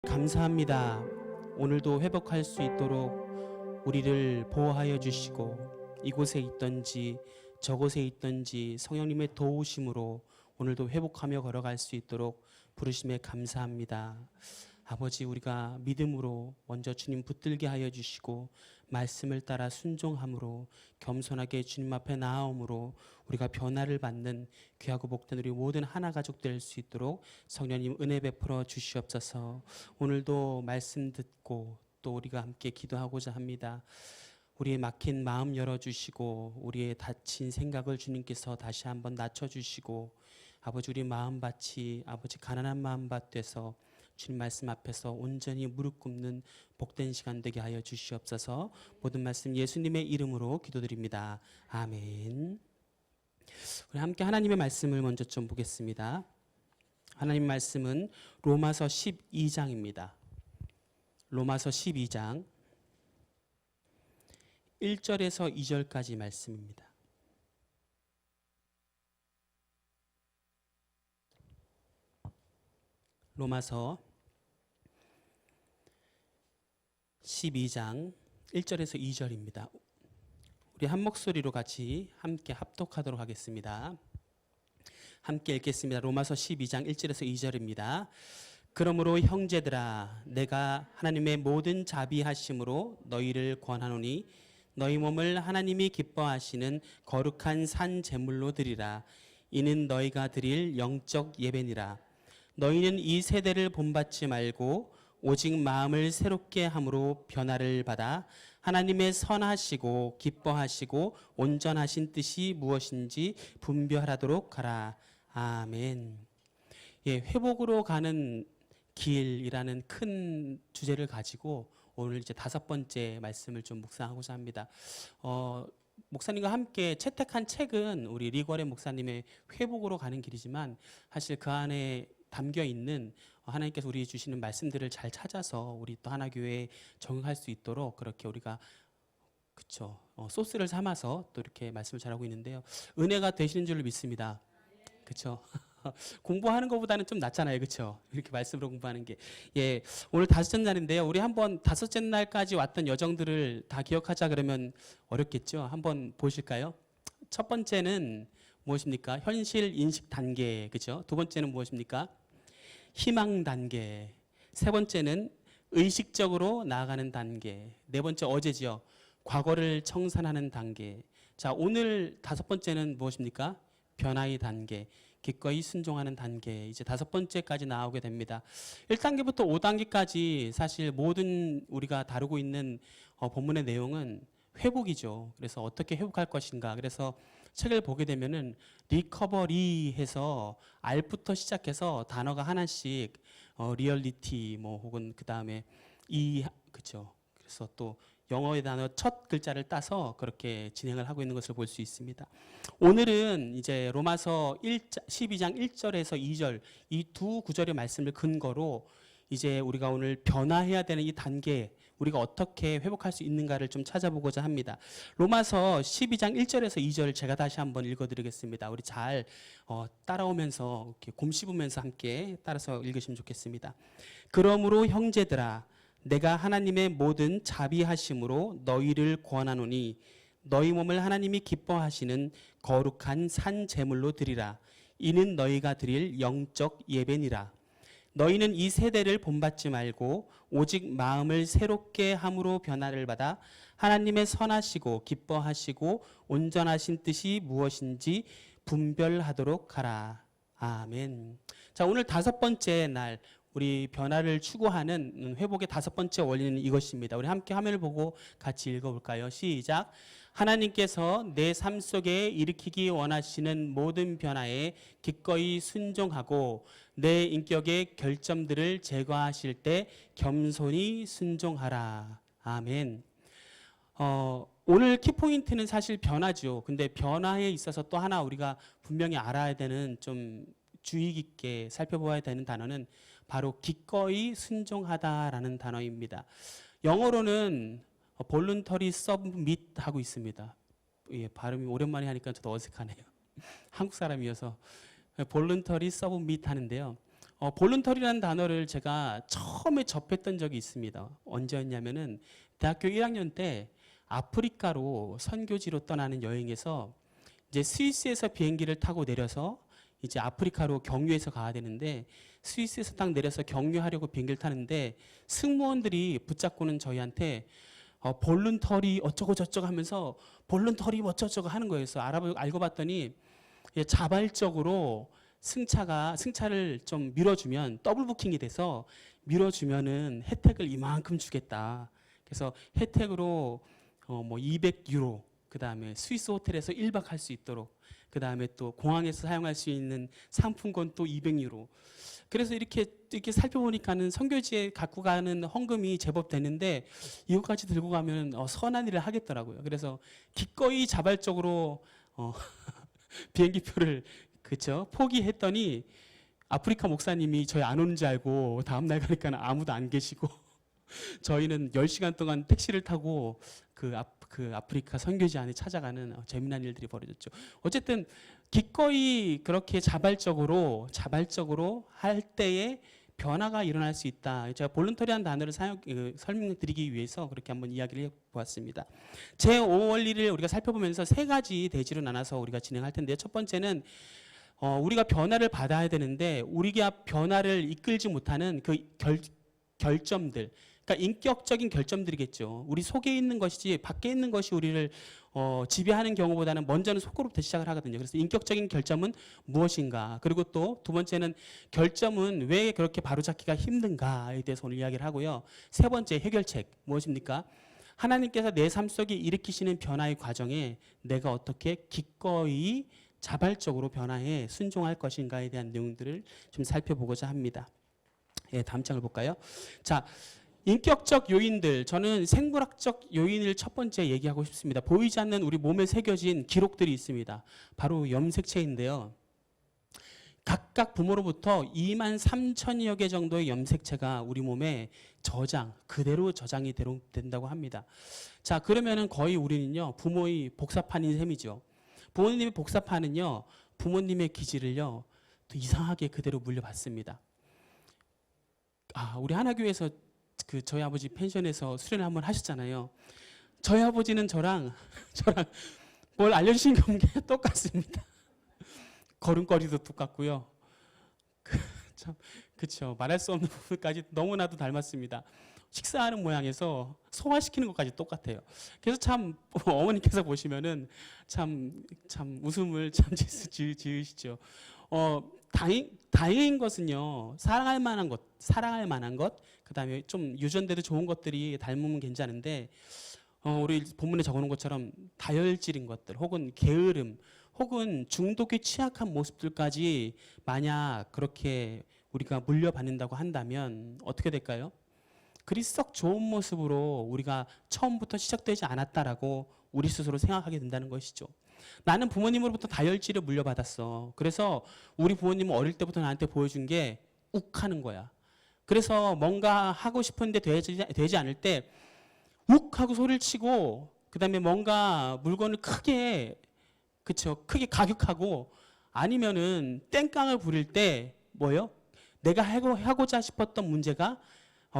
감사합니다. 오늘도 회복할 수 있도록 우리를 보호하여 주시고 이곳에 있든지 저곳에 있든지 성령님의 도우심으로 오늘도 회복하며 걸어갈 수 있도록 부르심에 감사합니다. 아버지, 우리가 믿음으로 먼저 주님 붙들게 하여 주시고 말씀을 따라 순종함으로 겸손하게 주님 앞에 나아옴으로 우리가 변화를 받는 귀하고 복된 우리 모든 하나 가족 될 수 있도록 성령님 은혜 베풀어 주시옵소서. 오늘도 말씀 듣고 또 우리가 함께 기도하고자 합니다. 우리의 막힌 마음 열어주시고 우리의 다친 생각을 주님께서 다시 한번 낮춰주시고 아버지, 우리 마음밭이 아버지 가난한 마음밭 돼서 주님 말씀 앞에서 온전히 무릎 꿇는 복된 시간 되게 하여 주시옵소서. 모든 말씀 예수님의 이름으로 기도드립니다. 아멘. 우리 함께 하나님의 말씀을 먼저 좀 보겠습니다. 하나님 말씀은 로마서 12장입니다. 로마서 12장 1절에서 2절까지 말씀입니다. 로마서 12장 1절에서 2절입니다. 우리 한 목소리로 같이 함께 합독하도록 하겠습니다. 함께 읽겠습니다. 로마서 12장 1절에서 2절입니다. 그러므로 형제들아, 내가 하나님의 모든 자비하심으로 너희를 권하노니 너희 몸을 하나님이 기뻐하시는 거룩한 산 제물로 드리라. 이는 너희가 드릴 영적 예배니라. 너희는 이 세대를 본받지 말고 오직 마음을 새롭게 함으로 변화를 받아 하나님의 선하시고 기뻐하시고 온전하신 뜻이 무엇인지 분별하도록 하라. 아멘. 회복으로 가는 길이라는 큰 주제를 가지고 오늘 이제 5번째 말씀을 좀 묵상하고자 합니다. 목사님과 함께 채택한 책은 우리 리거렌 목사님의 회복으로 가는 길이지만 사실 그 안에 담겨 있는 하나님께서 우리 주시는 말씀들을 잘 찾아서 우리 또 하나교회에 적용할 수 있도록 그렇게 우리가 소스를 삼아서 또 이렇게 말씀을 잘하고 있는데요. 은혜가 되시는 줄로 믿습니다. 그렇죠? 공부하는 것보다는 좀 낫잖아요. 그렇죠? 이렇게 말씀으로 공부하는 게. 오늘 5째 날인데요. 우리 한번 5째 날까지 왔던 여정들을 다 기억하자 그러면 어렵겠죠? 한번 보실까요? 첫 번째는 무엇입니까? 현실 인식 단계. 그렇죠? 두 번째는 무엇입니까? 희망 단계. 세 번째는 의식적으로 나아가는 단계. 네 번째 어제지요. 과거를 청산하는 단계. 자, 오늘 5번째는 무엇입니까? 변화의 단계. 기꺼이 순종하는 단계. 이제 5번째까지 나오게 됩니다. 1단계부터 5단계까지 사실 모든 우리가 다루고 있는 본문의 내용은 회복이죠. 그래서 어떻게 회복할 것인가. 그래서 책을 보게 되면은 리커버리 해서 R부터 시작해서 단어가 하나씩 리얼리티 혹은 그다음에 그렇죠. 그래서 또 영어의 단어 첫 글자를 따서 그렇게 진행을 하고 있는 것을 볼 수 있습니다. 오늘은 이제 로마서 12장 1절에서 2절 이 두 구절의 말씀을 근거로 이제 우리가 오늘 변화해야 되는 이 단계 우리가 어떻게 회복할 수 있는가를 좀 찾아보고자 합니다. 로마서 12장 1절에서 2절을 제가 다시 한번 읽어드리겠습니다. 우리 잘 따라오면서 이렇게 곰씹으면서 함께 따라서 읽으시면 좋겠습니다. 그러므로 형제들아, 내가 하나님의 모든 자비하심으로 너희를 권하노니 너희 몸을 하나님이 기뻐하시는 거룩한 산 제물로 드리라. 이는 너희가 드릴 영적 예배니라. 너희는 이 세대를 본받지 말고 오직 마음을 새롭게 함으로 변화를 받아 하나님의 선하시고 기뻐하시고 온전하신 뜻이 무엇인지 분별하도록 하라. 아멘. 자, 오늘 5번째 날 우리 변화를 추구하는 회복의 5번째 원리는 이것입니다. 우리 함께 화면을 보고 같이 읽어볼까요? 시작. 하나님께서 내 삶 속에 일으키기 원하시는 모든 변화에 기꺼이 순종하고 내 인격의 결점들을 제거하실 때 겸손히 순종하라. 아멘. 오늘 키포인트는 사실 변화죠. 근데 변화에 있어서 또 하나 우리가 분명히 알아야 되는 좀 주의 깊게 살펴보아야 되는 단어는 바로 기꺼이 순종하다라는 단어입니다. 영어로는 voluntary submit 하고 있습니다. 발음이 오랜만에 하니까 저도 어색하네요. 한국 사람이어서 voluntary submit 하는데요. 볼런터리라는 단어를 제가 처음에 접했던 적이 있습니다. 언제였냐면은 대학교 1학년 때 아프리카로 선교지로 떠나는 여행에서 이제 스위스에서 비행기를 타고 내려서 이제 아프리카로 경유해서 가야 되는데 스위스에서 딱 내려서 경유하려고 비행기를 타는데 승무원들이 붙잡고는 저희한테 볼런터리 어쩌고 저쩌고 하면서 볼런터리 어쩌고 하는 거예요. 그래서 알고 봤더니 자발적으로 승차를 좀 밀어주면 더블 부킹이 돼서 밀어주면은 혜택을 이만큼 주겠다. 그래서 혜택으로 뭐 200유로, 그 다음에 스위스 호텔에서 1박 할 수 있도록, 그 다음에 또 공항에서 사용할 수 있는 상품권 또 200유로. 그래서 이렇게 살펴보니까는 선교지에 갖고 가는 헌금이 제법 되는데 이것까지 들고 가면 선한 일을 하겠더라고요. 그래서 기꺼이 자발적으로 비행기표를 그쵸 포기했더니 아프리카 목사님이 저희 안 오는 줄 알고 다음날 가니까 아무도 안 계시고 저희는 10시간 동안 택시를 타고 그 아프리카 선교지 안에 찾아가는 재미난 일들이 벌어졌죠. 어쨌든 기꺼이 그렇게 자발적으로 할 때에 변화가 일어날 수 있다. 제가 볼런터리한 단어를 설명드리기 위해서 그렇게 한번 이야기를 해보았습니다. 제5원리를 우리가 살펴보면서 세 가지 대지로 나눠서 우리가 진행할 텐데요. 첫 번째는 우리가 변화를 받아야 되는데 우리가 변화를 이끌지 못하는 그 결점들, 그러니까 인격적인 결점들이겠죠. 우리 속에 있는 것이지 밖에 있는 것이 우리를 지배하는 경우보다는 먼저는 속으로부터 시작을 하거든요. 그래서 인격적인 결점은 무엇인가? 그리고 또 두 번째는 결점은 왜 그렇게 바로잡기가 힘든가에 대해서 오늘 이야기를 하고요. 세 번째 해결책 무엇입니까? 하나님께서 내 삶 속에 일으키시는 변화의 과정에 내가 어떻게 기꺼이 자발적으로 변화에 순종할 것인가에 대한 내용들을 좀 살펴보고자 합니다. 다음 장을 볼까요? 자, 인격적 요인들, 저는 생물학적 요인을 첫 번째 얘기하고 싶습니다. 보이지 않는 우리 몸에 새겨진 기록들이 있습니다. 바로 염색체인데요. 각각 부모로부터 2만 3천여 개 정도의 염색체가 우리 몸에 그대로 저장이 된다고 합니다. 자, 그러면은 거의 우리는요, 부모의 복사판인 셈이죠. 부모님의 복사판은요, 부모님의 기질을요, 또 이상하게 그대로 물려받습니다. 우리 하나교회에서 저희 아버지 펜션에서 수련을 한번 하셨잖아요. 저희 아버지는 저랑 뭘 알려주신 게 똑같습니다. 걸음걸이도 똑같고요. 참, 그쵸. 말할 수 없는 부분까지 너무나도 닮았습니다. 식사하는 모양에서 소화시키는 것까지 똑같아요. 그래서 참 어머니께서 보시면은 참 웃음을 참 지으시죠. 다행인 것은요, 사랑할 만한 것, 그 다음에 좀 유전돼도 좋은 것들이 닮으면 괜찮은데, 우리 본문에 적어놓은 것처럼 다혈질인 것들, 혹은 게으름, 혹은 중독에 취약한 모습들까지 만약 그렇게 우리가 물려받는다고 한다면 어떻게 될까요? 그리 썩 좋은 모습으로 우리가 처음부터 시작되지 않았다라고 우리 스스로 생각하게 된다는 것이죠. 나는 부모님으로부터 다혈질을 물려받았어. 그래서 우리 부모님은 어릴 때부터 나한테 보여준 게 욱하는 거야. 그래서 뭔가 하고 싶은데 되지 않을 때 욱하고 소리를 치고, 그 다음에 뭔가 물건을 크게 가격하고, 아니면은 땡깡을 부릴 때 뭐예요? 내가 하고자 싶었던 문제가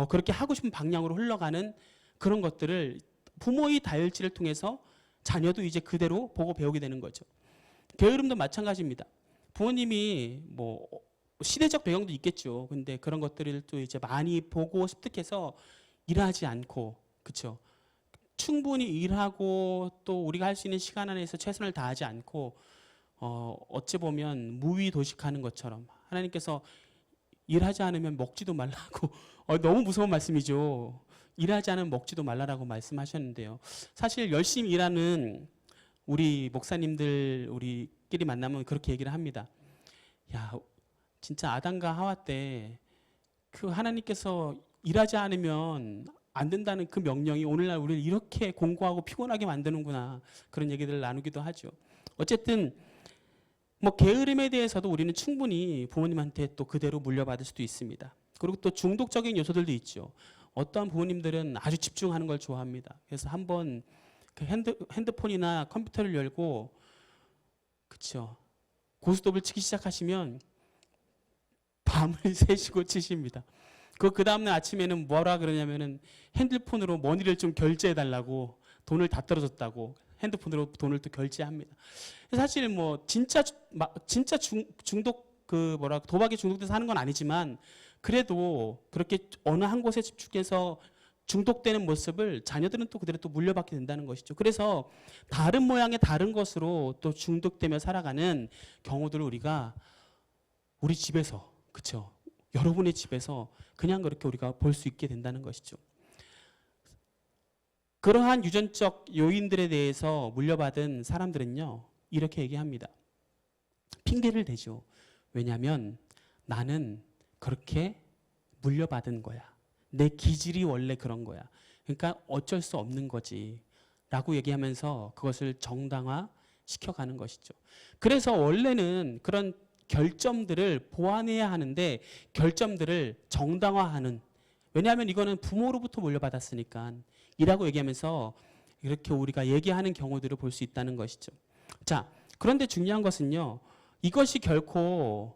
그렇게 하고 싶은 방향으로 흘러가는 그런 것들을 부모의 다혈질을 통해서 자녀도 이제 그대로 보고 배우게 되는 거죠. 게으름도 마찬가지입니다. 부모님이 뭐 시대적 배경도 있겠죠. 근데 그런 것들을 또 이제 많이 보고 습득해서 일하지 않고, 그렇죠. 충분히 일하고 또 우리가 할 수 있는 시간 안에서 최선을 다하지 않고 어찌 보면 무위도식하는 것처럼 하나님께서 일하지 않으면 먹지도 말라고 너무 무서운 말씀이죠. 일하지 않으면 먹지도 말라라고 말씀하셨는데요. 사실 열심히 일하는 우리 목사님들 우리끼리 만나면 그렇게 얘기를 합니다. 야, 진짜 아담과 하와 때 그 하나님께서 일하지 않으면 안 된다는 그 명령이 오늘날 우리를 이렇게 공고하고 피곤하게 만드는구나, 그런 얘기들을 나누기도 하죠. 어쨌든 뭐 게으름에 대해서도 우리는 충분히 부모님한테 또 그대로 물려받을 수도 있습니다. 그리고 또 중독적인 요소들도 있죠. 어떠한 부모님들은 아주 집중하는 걸 좋아합니다. 그래서 한번 그 핸드폰이나 컴퓨터를 열고, 그렇죠, 고스톱을 치기 시작하시면 밤을 새시고 치십니다. 그 다음날 아침에는 뭐라 그러냐면은 핸드폰으로 머니를 좀 결제해 달라고, 돈을 다 떨어졌다고 핸드폰으로 돈을 또 결제합니다. 사실 뭐 진짜 중독 도박에 중독돼서 하는 건 아니지만 그래도 그렇게 어느 한 곳에 집중해서 중독되는 모습을 자녀들은 또 그대로 또 물려받게 된다는 것이죠. 그래서 다른 모양의 다른 것으로 또 중독되며 살아가는 경우들을 우리가 우리 집에서, 그렇죠? 여러분의 집에서 그냥 그렇게 우리가 볼 수 있게 된다는 것이죠. 그러한 유전적 요인들에 대해서 물려받은 사람들은요, 이렇게 얘기합니다. 핑계를 대죠. 왜냐하면 나는 그렇게 물려받은 거야. 내 기질이 원래 그런 거야. 그러니까 어쩔 수 없는 거지 라고 얘기하면서 그것을 정당화 시켜가는 것이죠. 그래서 원래는 그런 결점들을 보완해야 하는데 결점들을 정당화하는, 왜냐하면 이거는 부모로부터 물려받았으니까 이라고 얘기하면서 이렇게 우리가 얘기하는 경우들을 볼 수 있다는 것이죠. 자, 그런데 중요한 것은요, 이것이 결코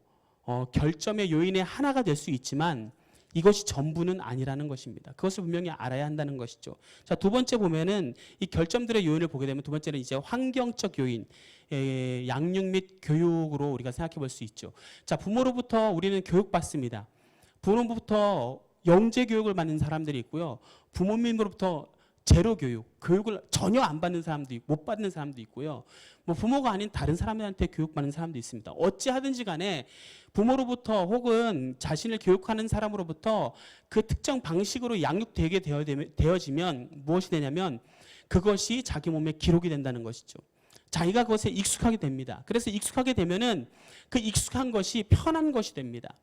결점의 요인의 하나가 될 수 있지만 이것이 전부는 아니라는 것입니다. 그것을 분명히 알아야 한다는 것이죠. 자, 두 번째 보면은 이 결점들의 요인을 보게 되면 두 번째는 이제 환경적 요인, 양육 및 교육으로 우리가 생각해 볼 수 있죠. 자, 부모로부터 우리는 교육받습니다. 부모로부터 영재 교육을 받는 사람들이 있고요. 부모님으로부터 제로 교육을 전혀 안 받는 사람도 있고 못 받는 사람도 있고요. 뭐 부모가 아닌 다른 사람들한테 교육받는 사람도 있습니다. 어찌하든지 간에 부모로부터 혹은 자신을 교육하는 사람으로부터 그 특정 방식으로 양육되게 되어지면 무엇이 되냐면 그것이 자기 몸에 기록이 된다는 것이죠. 자기가 그것에 익숙하게 됩니다. 그래서 익숙하게 되면은 그 익숙한 것이 편한 것이 됩니다.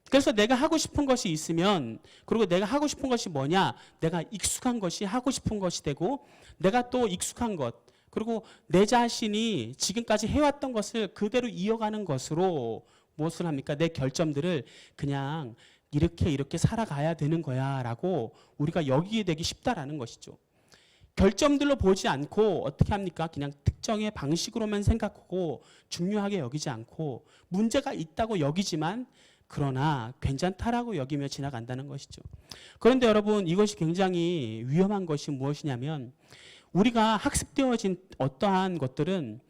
그래서 내가 하고 싶은 것이 있으면, 그리고 내가 하고 싶은 것이 뭐냐, 내가 익숙한 것이 하고 싶은 것이 되고, 내가 또 익숙한 것, 그리고 내 자신이 지금까지 해왔던 것을 그대로 이어가는 것으로 무엇을 합니까? 내 결점들을 그냥 이렇게 살아가야 되는 거야 라고 우리가 여기게 되기 쉽다라는 것이죠. 결점들로 보지 않고 어떻게 합니까? 그냥 특정의 방식으로만 생각하고 중요하게 여기지 않고 문제가 있다고 여기지만 그러나 괜찮다라고 여기며 지나간다는 것이죠. 그런데 여러분, 이것이 굉장히 위험한 것이 무엇이냐면 우리가 학습되어진 어떠한 것들은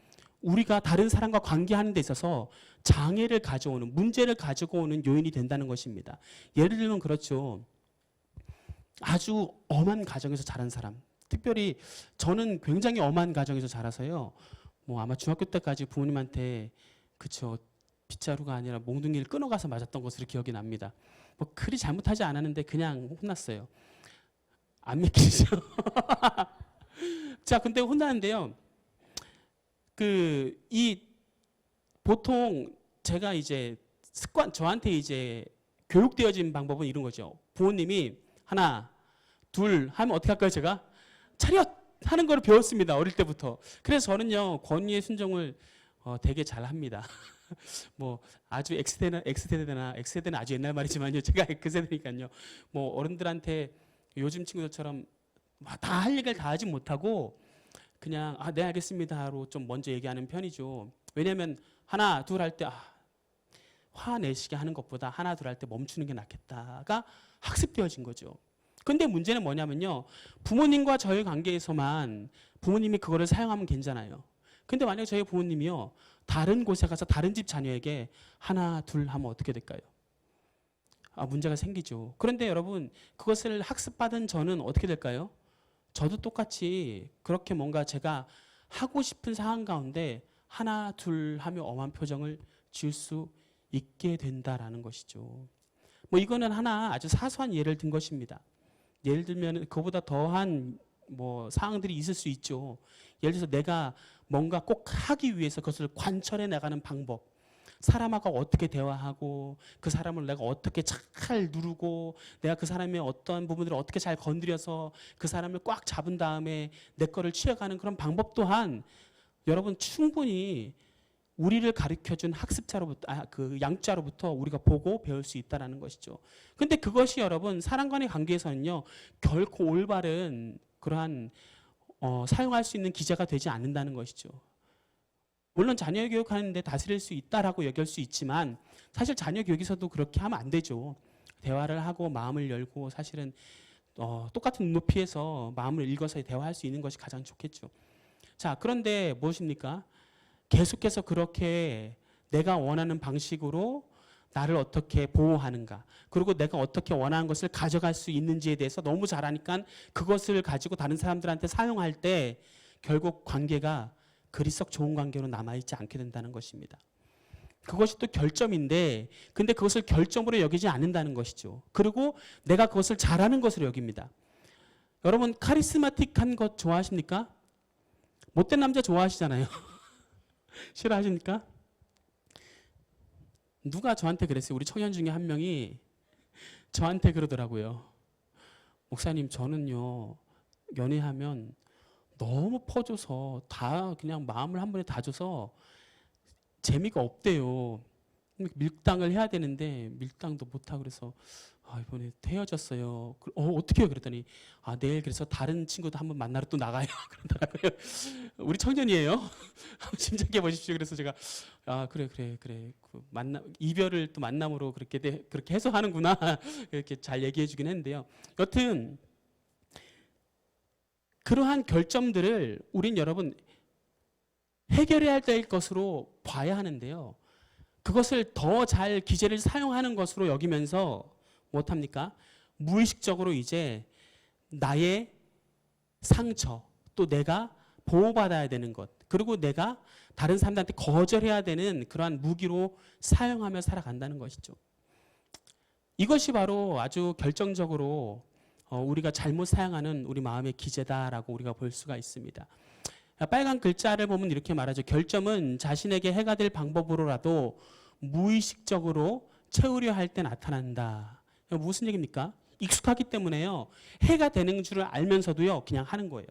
우리가 다른 사람과 관계하는 데 있어서 장애를 가져오는, 문제를 가지고 오는 요인이 된다는 것입니다. 예를 들면 그렇죠. 아주 엄한 가정에서 자란 사람, 특별히 저는 굉장히 엄한 가정에서 자라서요. 뭐 아마 중학교 때까지 부모님한테 그쵸, 빗자루가 아니라 몽둥이를 끊어가서 맞았던 것으로 기억이 납니다. 뭐 그리 잘못하지 않았는데 그냥 혼났어요. 안 믿기죠? 자, 근데 혼나는데요. 보통 제가 이제 저한테 이제 교육되어진 방법은 이런 거죠. 부모님이 하나, 둘 하면 어떻게 할까요? 제가 차렷 하는 걸 배웠습니다. 어릴 때부터. 그래서 저는요, 권위의 순종을 되게 잘 합니다. 뭐 아주 X세대는 아주 옛날 말이지만요. 제가 X세대니까요. 뭐 어른들한테 요즘 친구들처럼 다 할 얘기를 다 하지 못하고 그냥 네 알겠습니다로 좀 먼저 얘기하는 편이죠. 왜냐하면 하나 둘 할 때 화내시게 하는 것보다 하나 둘 할 때 멈추는 게 낫겠다가 학습되어진 거죠. 근데 문제는 뭐냐면요. 부모님과 저의 관계에서만 부모님이 그거를 사용하면 괜찮아요. 근데 만약에 저희 부모님이요, 다른 곳에 가서 다른 집 자녀에게 하나 둘 하면 어떻게 될까요? 문제가 생기죠. 그런데 여러분, 그것을 학습받은 저는 어떻게 될까요? 저도 똑같이 그렇게 뭔가 제가 하고 싶은 상황 가운데 하나 둘 하며 엄한 표정을 지을 수 있게 된다라는 것이죠. 뭐 이거는 하나 아주 사소한 예를 든 것입니다. 예를 들면 그보다 더한 뭐 사항들이 있을 수 있죠. 예를 들어서 내가 뭔가 꼭 하기 위해서 그것을 관철해 나가는 방법, 사람하고 어떻게 대화하고 그 사람을 내가 어떻게 잘 누르고 내가 그 사람의 어떤 부분들을 어떻게 잘 건드려서 그 사람을 꽉 잡은 다음에 내 거를 취해가는 그런 방법 또한 여러분 충분히 우리를 가르쳐준 학습자로부터 그 양자로부터 우리가 보고 배울 수 있다는 것이죠. 근데 그것이 여러분 사람 간의 관계에서는요 결코 올바른 그러한 사용할 수 있는 기제가 되지 않는다는 것이죠. 물론 자녀 교육하는데 다스릴 수 있다라고 여길 수 있지만 사실 자녀 교육에서도 그렇게 하면 안 되죠. 대화를 하고 마음을 열고 사실은 똑같은 눈높이에서 마음을 읽어서 대화할 수 있는 것이 가장 좋겠죠. 자, 그런데 무엇입니까? 계속해서 그렇게 내가 원하는 방식으로 나를 어떻게 보호하는가, 그리고 내가 어떻게 원하는 것을 가져갈 수 있는지에 대해서 너무 잘 아니까 그것을 가지고 다른 사람들한테 사용할 때 결국 관계가 그리 썩 좋은 관계로 남아있지 않게 된다는 것입니다. 그것이 또 결점인데, 근데 그것을 결점으로 여기지 않는다는 것이죠. 그리고 내가 그것을 잘하는 것으로 여깁니다. 여러분, 카리스마틱한 것 좋아하십니까? 못된 남자 좋아하시잖아요. 싫어하십니까? 누가 저한테 그랬어요. 우리 청년 중에 한 명이 저한테 그러더라고요. 목사님, 저는요 연애하면 너무 퍼줘서 다 그냥 마음을 한 번에 다 줘서 재미가 없대요. 밀당을 해야 되는데 밀당도 못하고 그래서 이번에 헤어졌어요. 어떻게 해요? 그랬더니 내일 그래서 다른 친구도 한번 만나러 또 나가요. 그러더라고요. 우리 청년이에요. 한번 짐작해 보십시오. 그래서 제가 그래. 그 이별을 또 만남으로 그렇게 해석하는구나. 이렇게 잘 얘기해 주긴 했는데요. 여튼 그러한 결점들을 우린 여러분 해결해야 될 것으로 봐야 하는데요. 그것을 더 잘 기제를 사용하는 것으로 여기면서 못합니까? 무의식적으로 이제 나의 상처, 또 내가 보호받아야 되는 것, 그리고 내가 다른 사람들한테 거절해야 되는 그러한 무기로 사용하며 살아간다는 것이죠. 이것이 바로 아주 결정적으로 우리가 잘못 사용하는 우리 마음의 기제다라고 우리가 볼 수가 있습니다. 빨간 글자를 보면 이렇게 말하죠. 결점은 자신에게 해가 될 방법으로라도 무의식적으로 채우려 할 때 나타난다. 무슨 얘기입니까? 익숙하기 때문에요. 해가 되는 줄을 알면서도요, 그냥 하는 거예요.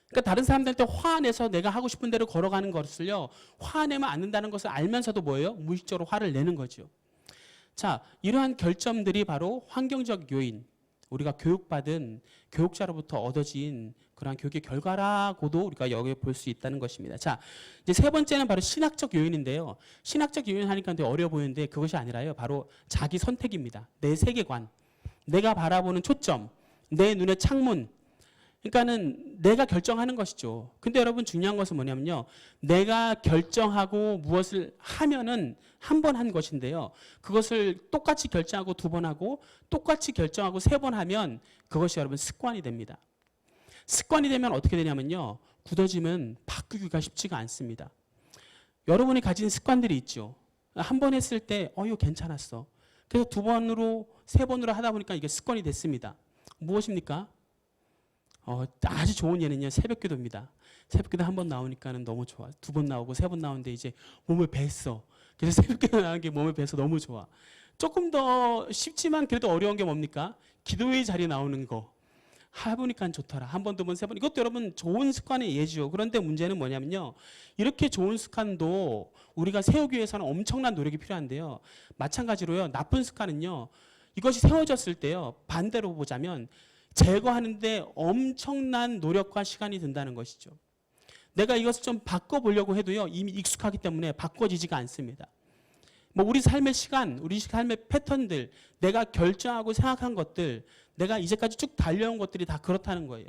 그러니까 다른 사람들한테 화내서 내가 하고 싶은 대로 걸어가는 것을요, 화내면 안 된다는 것을 알면서도 뭐예요? 무의식적으로 화를 내는 거죠. 자, 이러한 결점들이 바로 환경적 요인, 우리가 교육받은 교육자로부터 얻어진 그러한 교육의 결과라고도 우리가 여기 볼 수 있다는 것입니다. 자, 이제 세 번째는 바로 신학적 요인인데요. 신학적 요인 하니까 되게 어려워 보이는데 그것이 아니라요. 바로 자기 선택입니다. 내 세계관, 내가 바라보는 초점, 내 눈의 창문. 그러니까는 내가 결정하는 것이죠. 근데 여러분 중요한 것은 뭐냐면요. 내가 결정하고 무엇을 하면은 한 번 한 것인데요. 그것을 똑같이 결정하고 두 번 하고 똑같이 결정하고 세 번 하면 그것이 여러분 습관이 됩니다. 습관이 되면 어떻게 되냐면요. 굳어지면 바꾸기가 쉽지가 않습니다. 여러분이 가진 습관들이 있죠. 한 번 했을 때 이거 괜찮았어. 그래서 두 번으로 세 번으로 하다 보니까 이게 습관이 됐습니다. 무엇입니까? 아주 좋은 예는요. 새벽기도입니다. 새벽기도 한 번 나오니까는 너무 좋아. 두 번 나오고 세 번 나오는데 이제 몸을 뱄어. 그래서 새벽기도 나오는 게 몸을 뱄어 너무 좋아. 조금 더 쉽지만 그래도 어려운 게 뭡니까? 기도의 자리에 나오는 거. 해보니까 좋더라. 한 번, 두 번, 세 번. 이것도 여러분 좋은 습관의 예죠. 그런데 문제는 뭐냐면요. 이렇게 좋은 습관도 우리가 세우기 위해서는 엄청난 노력이 필요한데요. 마찬가지로요. 나쁜 습관은요. 이것이 세워졌을 때요. 반대로 보자면 제거하는데 엄청난 노력과 시간이 든다는 것이죠. 내가 이것을 좀 바꿔보려고 해도요. 이미 익숙하기 때문에 바꿔지지가 않습니다. 우리 삶의 시간, 우리 삶의 패턴들, 내가 결정하고 생각한 것들, 내가 이제까지 쭉 달려온 것들이 다 그렇다는 거예요.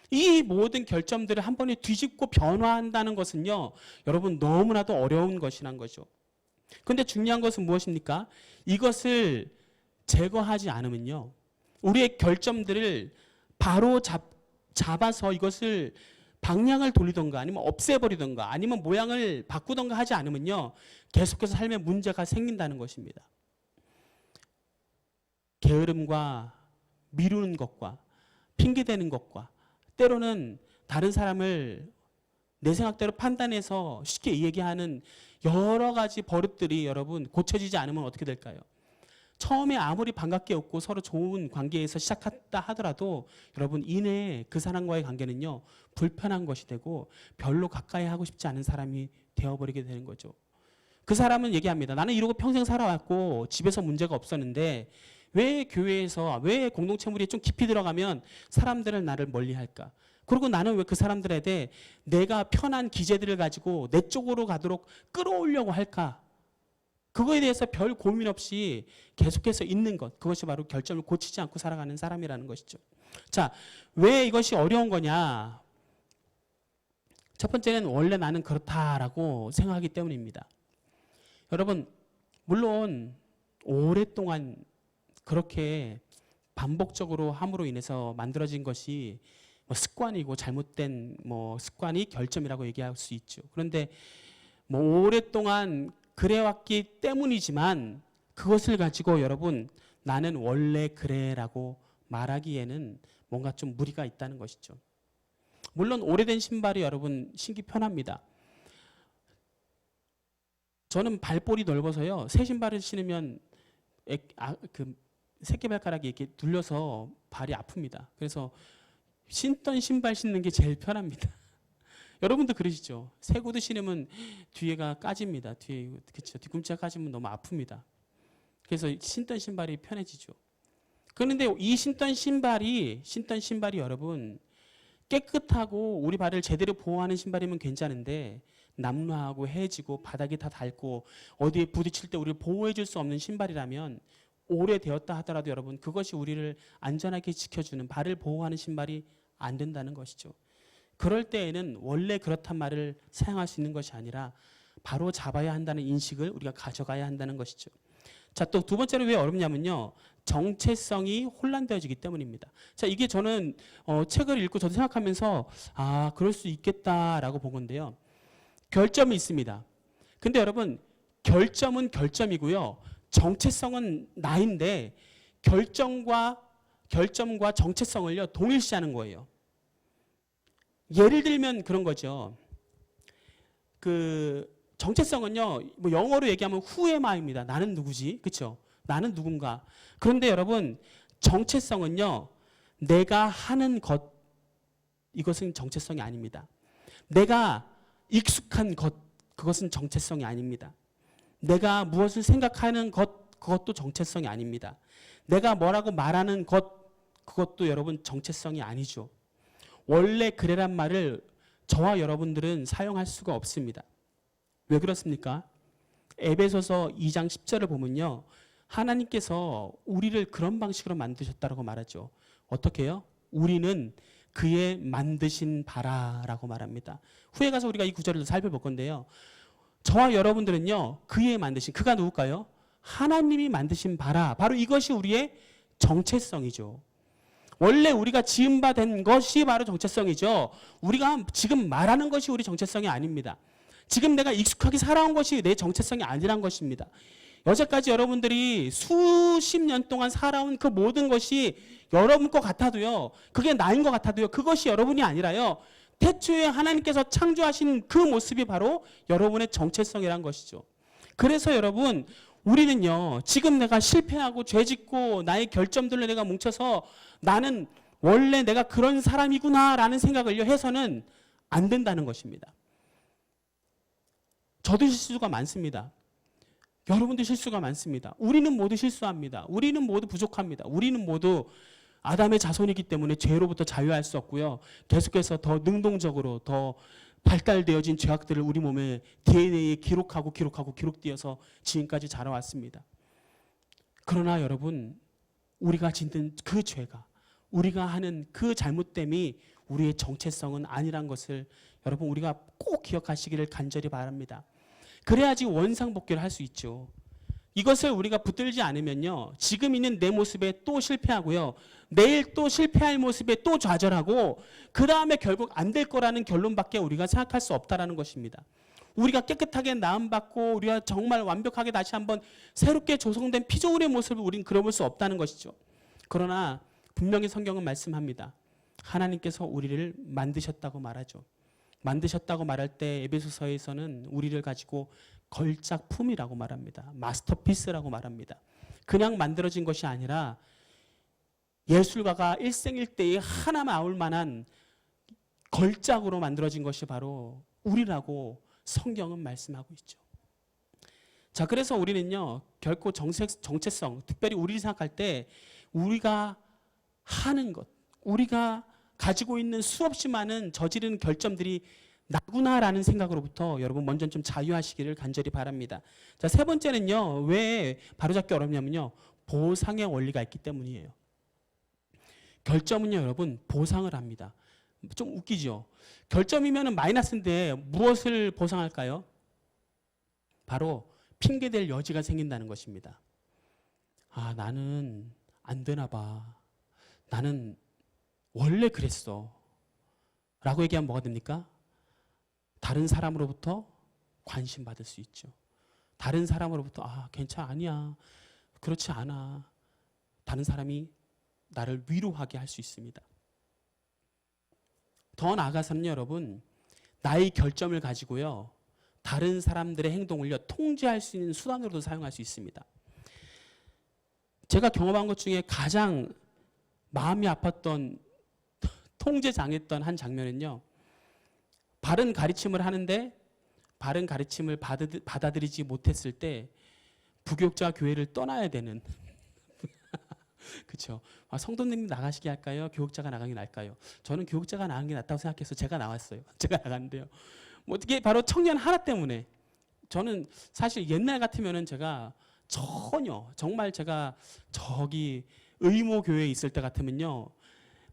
이 모든 결점들을 한 번에 뒤집고 변화한다는 것은요. 여러분 너무나도 어려운 것이란 거죠. 그런데 중요한 것은 무엇입니까? 이것을 제거하지 않으면요. 우리의 결점들을 바로 잡아서 이것을 방향을 돌리던가 아니면 없애버리던가 아니면 모양을 바꾸던가 하지 않으면요. 계속해서 삶에 문제가 생긴다는 것입니다. 게으름과 미루는 것과 핑계대는 것과 때로는 다른 사람을 내 생각대로 판단해서 쉽게 얘기하는 여러 가지 버릇들이 여러분 고쳐지지 않으면 어떻게 될까요? 처음에 아무리 반갑게 웃고 서로 좋은 관계에서 시작했다 하더라도 여러분 이내 그 사람과의 관계는요 불편한 것이 되고 별로 가까이 하고 싶지 않은 사람이 되어버리게 되는 거죠. 그 사람은 얘기합니다. 나는 이러고 평생 살아왔고 집에서 문제가 없었는데 왜 교회에서 왜 공동체 물이 좀 깊이 들어가면 사람들은 나를 멀리할까? 그리고 나는 왜 그 사람들에 대해 내가 편한 기제들을 가지고 내 쪽으로 가도록 끌어오려고 할까? 그거에 대해서 별 고민 없이 계속해서 있는 것, 그것이 바로 결점을 고치지 않고 살아가는 사람이라는 것이죠. 자, 왜 이것이 어려운 거냐? 첫 번째는 원래 나는 그렇다라고 생각하기 때문입니다. 여러분, 물론 오랫동안 그렇게 반복적으로 함으로 인해서 만들어진 것이 습관이고 잘못된 습관이 결점이라고 얘기할 수 있죠. 그런데 오랫동안 그래왔기 때문이지만 그것을 가지고 여러분 나는 원래 그래라고 말하기에는 뭔가 좀 무리가 있다는 것이죠. 물론 오래된 신발이 여러분 신기 편합니다. 저는 발볼이 넓어서요. 새 신발을 신으면 그 새끼발가락이 이렇게 눌려서 발이 아픕니다. 그래서 신던 신발 신는 게 제일 편합니다. 여러분도 그러시죠? 새 구두 신으면 뒤에가 까집니다. 그렇죠? 뒤꿈치가 까지면 너무 아픕니다. 그래서 신던 신발이 편해지죠. 그런데 이 신던 신발이 여러분 깨끗하고 우리 발을 제대로 보호하는 신발이면 괜찮은데 남루하고 해지고 바닥이 다 닳고 어디에 부딪힐 때 우리를 보호해 줄 수 없는 신발이라면 오래되었다 하더라도 여러분 그것이 우리를 안전하게 지켜주는 발을 보호하는 신발이 안 된다는 것이죠. 그럴 때에는 원래 그렇단 말을 사용할 수 있는 것이 아니라 바로 잡아야 한다는 인식을 우리가 가져가야 한다는 것이죠. 자, 또 두 번째로 왜 어렵냐면요. 정체성이 혼란되어지기 때문입니다. 자, 이게 저는 책을 읽고 저도 생각하면서 그럴 수 있겠다라고 본 건데요. 결점이 있습니다. 근데 여러분 결점은 결점이고요. 정체성은 나인데 결점과 정체성을요 동일시하는 거예요. 예를 들면 그런 거죠. 그 정체성은요 영어로 얘기하면 who am I입니다. 나는 누구지? 그렇죠? 나는 누군가. 그런데 여러분 정체성은요 내가 하는 것, 이것은 정체성이 아닙니다. 내가 익숙한 것, 그것은 정체성이 아닙니다. 내가 무엇을 생각하는 것, 그것도 정체성이 아닙니다. 내가 뭐라고 말하는 것, 그것도 여러분 정체성이 아니죠. 원래 그래란 말을 저와 여러분들은 사용할 수가 없습니다. 왜 그렇습니까? 에베소서 2장 10절을 보면요. 하나님께서 우리를 그런 방식으로 만드셨다고 말하죠. 어떻게 해요? 우리는 그의 만드신 바라라고 말합니다. 후에 가서 우리가 이 구절을 살펴볼 건데요. 저와 여러분들은요. 그의 만드신, 그가 누굴까요? 하나님이 만드신 바라. 바로 이것이 우리의 정체성이죠. 원래 우리가 지음받은 것이 바로 정체성이죠. 우리가 지금 말하는 것이 우리 정체성이 아닙니다. 지금 내가 익숙하게 살아온 것이 내 정체성이 아니란 것입니다. 여태까지 여러분들이 수십 년 동안 살아온 그 모든 것이 여러분 것 같아도요. 그게 나인 것 같아도요. 그것이 여러분이 아니라요. 태초에 하나님께서 창조하신 그 모습이 바로 여러분의 정체성이란 것이죠. 그래서 여러분 우리는요. 지금 내가 실패하고 죄짓고 나의 결점들로 내가 뭉쳐서 나는 원래 내가 그런 사람이구나라는 생각을 해서는 안 된다는 것입니다. 저도 실수가 많습니다. 여러분도 실수가 많습니다. 우리는 모두 실수합니다. 우리는 모두 부족합니다. 우리는 모두 아담의 자손이기 때문에 죄로부터 자유할 수 없고요. 계속해서 더 능동적으로 더 발달되어진 죄악들을 우리 몸에 DNA에 기록되어서 지금까지 자라왔습니다. 그러나 여러분 우리가 짓는 그 죄가 우리가 하는 그 잘못됨이 우리의 정체성은 아니란 것을 여러분 우리가 꼭 기억하시기를 간절히 바랍니다. 그래야지 원상복귀를 할 수 있죠. 이것을 우리가 붙들지 않으면요. 지금 있는 내 모습에 또 실패하고요. 내일 또 실패할 모습에 또 좌절하고 그 다음에 결국 안 될 거라는 결론밖에 우리가 생각할 수 없다는 것입니다. 우리가 깨끗하게 나음받고 우리가 정말 완벽하게 다시 한번 새롭게 조성된 피조물의 모습을 우리는 그려볼 수 없다는 것이죠. 그러나 분명히 성경은 말씀합니다. 하나님께서 우리를 만드셨다고 말하죠. 만드셨다고 말할 때 에베소서에서는 우리를 가지고 걸작품이라고 말합니다. 마스터피스라고 말합니다. 그냥 만들어진 것이 아니라 예술가가 일생일대에 하나만 아울 만한 걸작으로 만들어진 것이 바로 우리라고 성경은 말씀하고 있죠. 자, 그래서 우리는요, 결코 정체성, 특별히 우리를 생각할 때 우리가 하는 것, 우리가 가지고 있는 수없이 많은 저지른 결점들이 나구나라는 생각으로부터 여러분 먼저 좀 자유하시기를 간절히 바랍니다. 자, 세 번째는요. 왜 바로잡기 어렵냐면요. 보상의 원리가 있기 때문이에요. 결점은요, 여러분, 보상을 합니다. 좀 웃기죠? 결점이면 마이너스인데 무엇을 보상할까요? 바로 핑계댈 여지가 생긴다는 것입니다. 아, 나는 안 되나 봐. 나는 원래 그랬어. 라고 얘기하면 뭐가 됩니까? 다른 사람으로부터 관심 받을 수 있죠. 다른 사람으로부터 아, 괜찮아, 아니야. 그렇지 않아. 다른 사람이 나를 위로하게 할 수 있습니다. 더 나아가서는 여러분, 나의 결점을 가지고요. 다른 사람들의 행동을요. 통제할 수 있는 수단으로도 사용할 수 있습니다. 제가 경험한 것 중에 가장 마음이 아팠던 통제당했던 한 장면은요. 바른 가르침을 하는데 바른 가르침을 받아들이지 못했을 때 부교육자가 교회를 떠나야 되는 그렇죠. 아, 성도님이 나가시게 할까요? 교육자가 나가는 게 나을까요? 저는 교육자가 나가는 게 낫다고 생각해서 제가 나왔어요. 제가 나갔는데요. 뭐 어떻게 바로 청년 하나 때문에 저는 사실 옛날 같으면은 제가 전혀 정말 제가 저기 의모 교회에 있을 때 같으면요.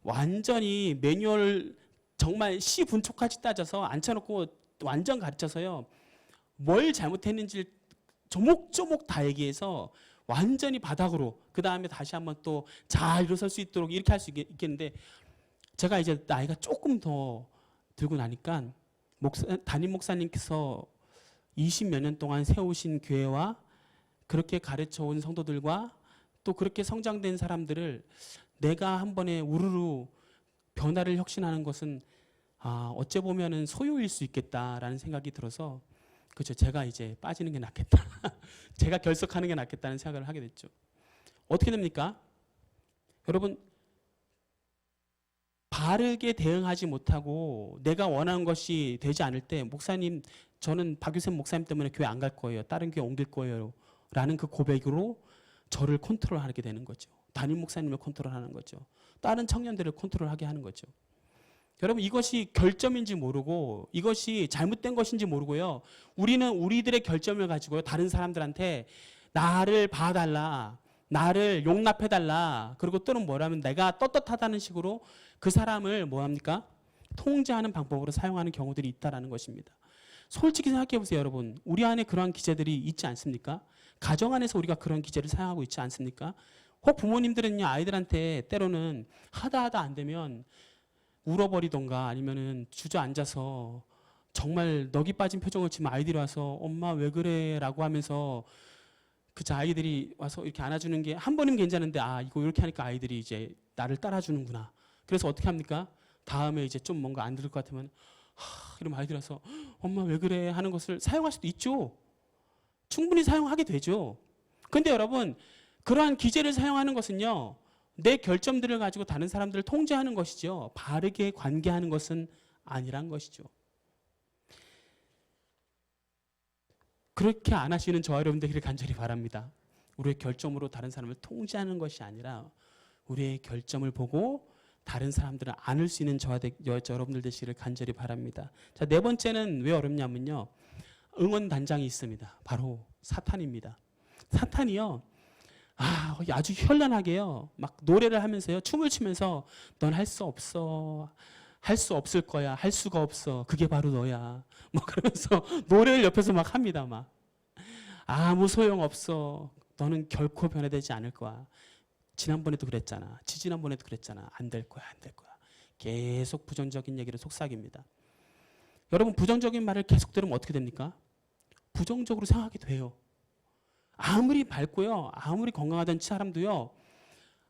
완전히 매뉴얼 정말 시 분초까지 따져서 앉혀놓고 완전 가르쳐서요. 뭘 잘못했는지를 조목조목 다 얘기해서 완전히 바닥으로 그 다음에 다시 한번 또 잘 일어설 수 있도록 이렇게 할 수 있겠는데 제가 이제 나이가 조금 더 들고 나니까 담임 목사님께서 20몇 년 동안 세우신 교회와 그렇게 가르쳐온 성도들과 또 그렇게 성장된 사람들을 내가 한 번에 우르르 변화를 혁신하는 것은 어째 보면은 소요일 수 있겠다라는 생각이 들어서 그렇죠. 제가 이제 빠지는 게 낫겠다. 제가 결석하는 게 낫겠다는 생각을 하게 됐죠. 어떻게 됩니까? 여러분 바르게 대응하지 못하고 내가 원하는 것이 되지 않을 때 목사님 저는 박유샘 목사님 때문에 교회 안 갈 거예요. 다른 교회 옮길 거예요. 라는 그 고백으로 저를 컨트롤하게 되는 거죠. 담임 목사님을 컨트롤하는 거죠. 다른 청년들을 컨트롤하게 하는 거죠. 여러분 이것이 결점인지 모르고 이것이 잘못된 것인지 모르고요. 우리는 우리들의 결점을 가지고요. 다른 사람들한테 나를 봐달라. 나를 용납해달라. 그리고 또는 뭐라면 내가 떳떳하다는 식으로 그 사람을 뭐합니까? 통제하는 방법으로 사용하는 경우들이 있다는 것입니다. 솔직히 생각해 보세요. 여러분. 우리 안에 그러한 기제들이 있지 않습니까? 가정 안에서 우리가 그런 기제를 사용하고 있지 않습니까? 혹 부모님들은요. 아이들한테 때로는 하다 안 되면 울어버리던가 아니면은 주저앉아서 정말 넋이 빠진 표정을 지면 아이들이 와서 엄마 왜 그래 라고 하면서 그저 아이들이 와서 이렇게 안아주는 게 한 번이면 괜찮은데 이거 이렇게 하니까 아이들이 이제 나를 따라주는구나. 그래서 어떻게 합니까? 다음에 이제 좀 뭔가 안 들을 것 같으면 이러면 아이들이 와서 엄마 왜 그래 하는 것을 사용할 수도 있죠. 충분히 사용하게 되죠. 근데 여러분 그러한 기제를 사용하는 것은요. 내 결점들을 가지고 다른 사람들을 통제하는 것이죠. 바르게 관계하는 것은 아니란 것이죠. 그렇게 안 하시는 저와 여러분들에게 간절히 바랍니다. 우리의 결점으로 다른 사람을 통제하는 것이 아니라 우리의 결점을 보고 다른 사람들을 안을 수 있는 저와 여러분들 되시기를 간절히 바랍니다. 자, 네 번째는 왜 어렵냐면요. 응원단장이 있습니다. 바로 사탄입니다. 사탄이요. 아주 현란하게요. 막 노래를 하면서요. 춤을 추면서 넌 할 수 없어. 할 수 없을 거야. 할 수가 없어. 그게 바로 너야. 뭐 그러면서 노래를 옆에서 막 합니다. 막 아무 소용 없어. 너는 결코 변화되지 않을 거야. 지난번에도 그랬잖아. 지지난번에도 그랬잖아. 안 될 거야. 안 될 거야. 계속 부정적인 얘기를 속삭입니다. 여러분 부정적인 말을 계속 들으면 어떻게 됩니까? 부정적으로 생각하게 돼요. 아무리 밝고요. 아무리 건강하던 사람도요.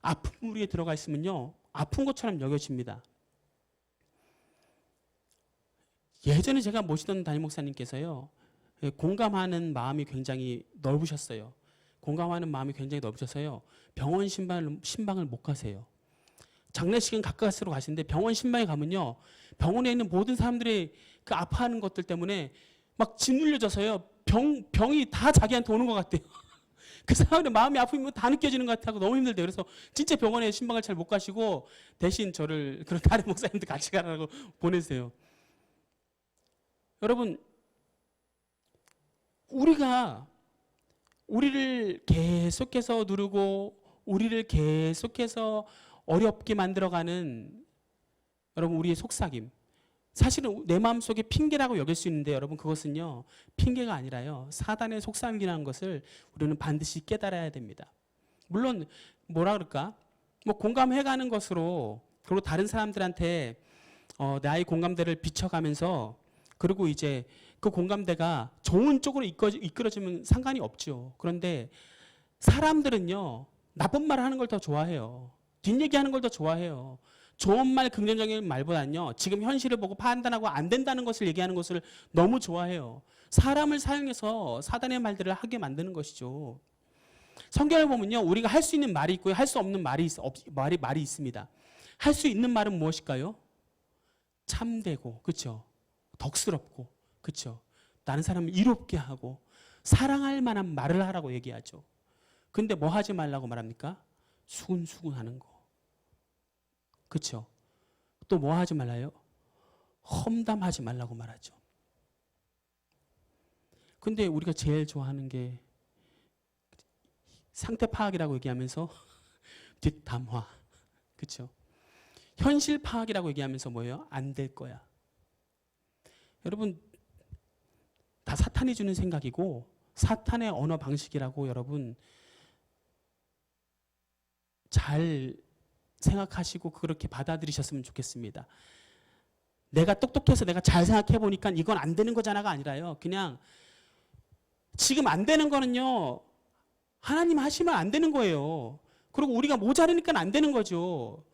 아픈 무리에 들어가 있으면요. 아픈 것처럼 여겨집니다. 예전에 제가 모시던 담임 목사님께서요. 공감하는 마음이 굉장히 넓으셨어요. 공감하는 마음이 굉장히 넓으셔서요. 병원 신방을 못 가세요. 장례식은 가까스로 가시는데 병원 신방에 가면요. 병원에 있는 모든 사람들이 그 아파하는 것들 때문에 막 짓눌려져서요. 병이 다 자기한테 오는 것 같아요. 그 사람의 마음이 아픔이 다 느껴지는 것 같아서 너무 힘들대요. 그래서 진짜 병원에 신방을 잘 못 가시고 대신 저를 그런 다른 목사님들 같이 가라고 보내세요. 여러분, 우리가 우리를 계속해서 누르고 우리를 계속해서 어렵게 만들어가는 여러분 우리의 속삭임, 사실은 내 마음속에 핑계라고 여길 수 있는데 여러분 그것은요 핑계가 아니라요 사단의 속삭임이라는 것을 우리는 반드시 깨달아야 됩니다. 물론 뭐라 그럴까, 뭐 공감해가는 것으로, 그리고 다른 사람들한테 나의 공감대를 비춰가면서, 그리고 이제 그 공감대가 좋은 쪽으로 이끌어지면 상관이 없죠. 그런데 사람들은요 나쁜 말을 하는 걸 더 좋아해요. 뒷얘기하는 걸 더 좋아해요. 좋은 말, 긍정적인 말보다는요 지금 현실을 보고 판단하고 안 된다는 것을 얘기하는 것을 너무 좋아해요. 사람을 사용해서 사단의 말들을 하게 만드는 것이죠. 성경을 보면요 우리가 할 수 있는 말이 있고요 할 수 없는 말이 있습니다. 할 수 있는 말은 무엇일까요? 참되고, 그렇죠? 덕스럽고, 그렇죠? 다른 사람을 이롭게 하고 사랑할 만한 말을 하라고 얘기하죠. 근데 뭐 하지 말라고 말합니까? 수근수근 하는 거, 그렇죠? 또 뭐 하지 말라요? 험담하지 말라고 말하죠. 근데 우리가 제일 좋아하는 게 상태 파악이라고 얘기하면서 뒷담화, 그렇죠? 현실 파악이라고 얘기하면서 뭐예요? 안 될 거야. 여러분 다 사탄이 주는 생각이고 사탄의 언어 방식이라고 여러분 잘 생각하시고 그렇게 받아들이셨으면 좋겠습니다. 내가 똑똑해서 내가 잘 생각해 보니까 이건 안 되는 거잖아가 아니라요. 그냥 지금 안 되는 거는요 하나님 하시면 안 되는 거예요. 그리고 우리가 모자르니까 안 되는 거죠.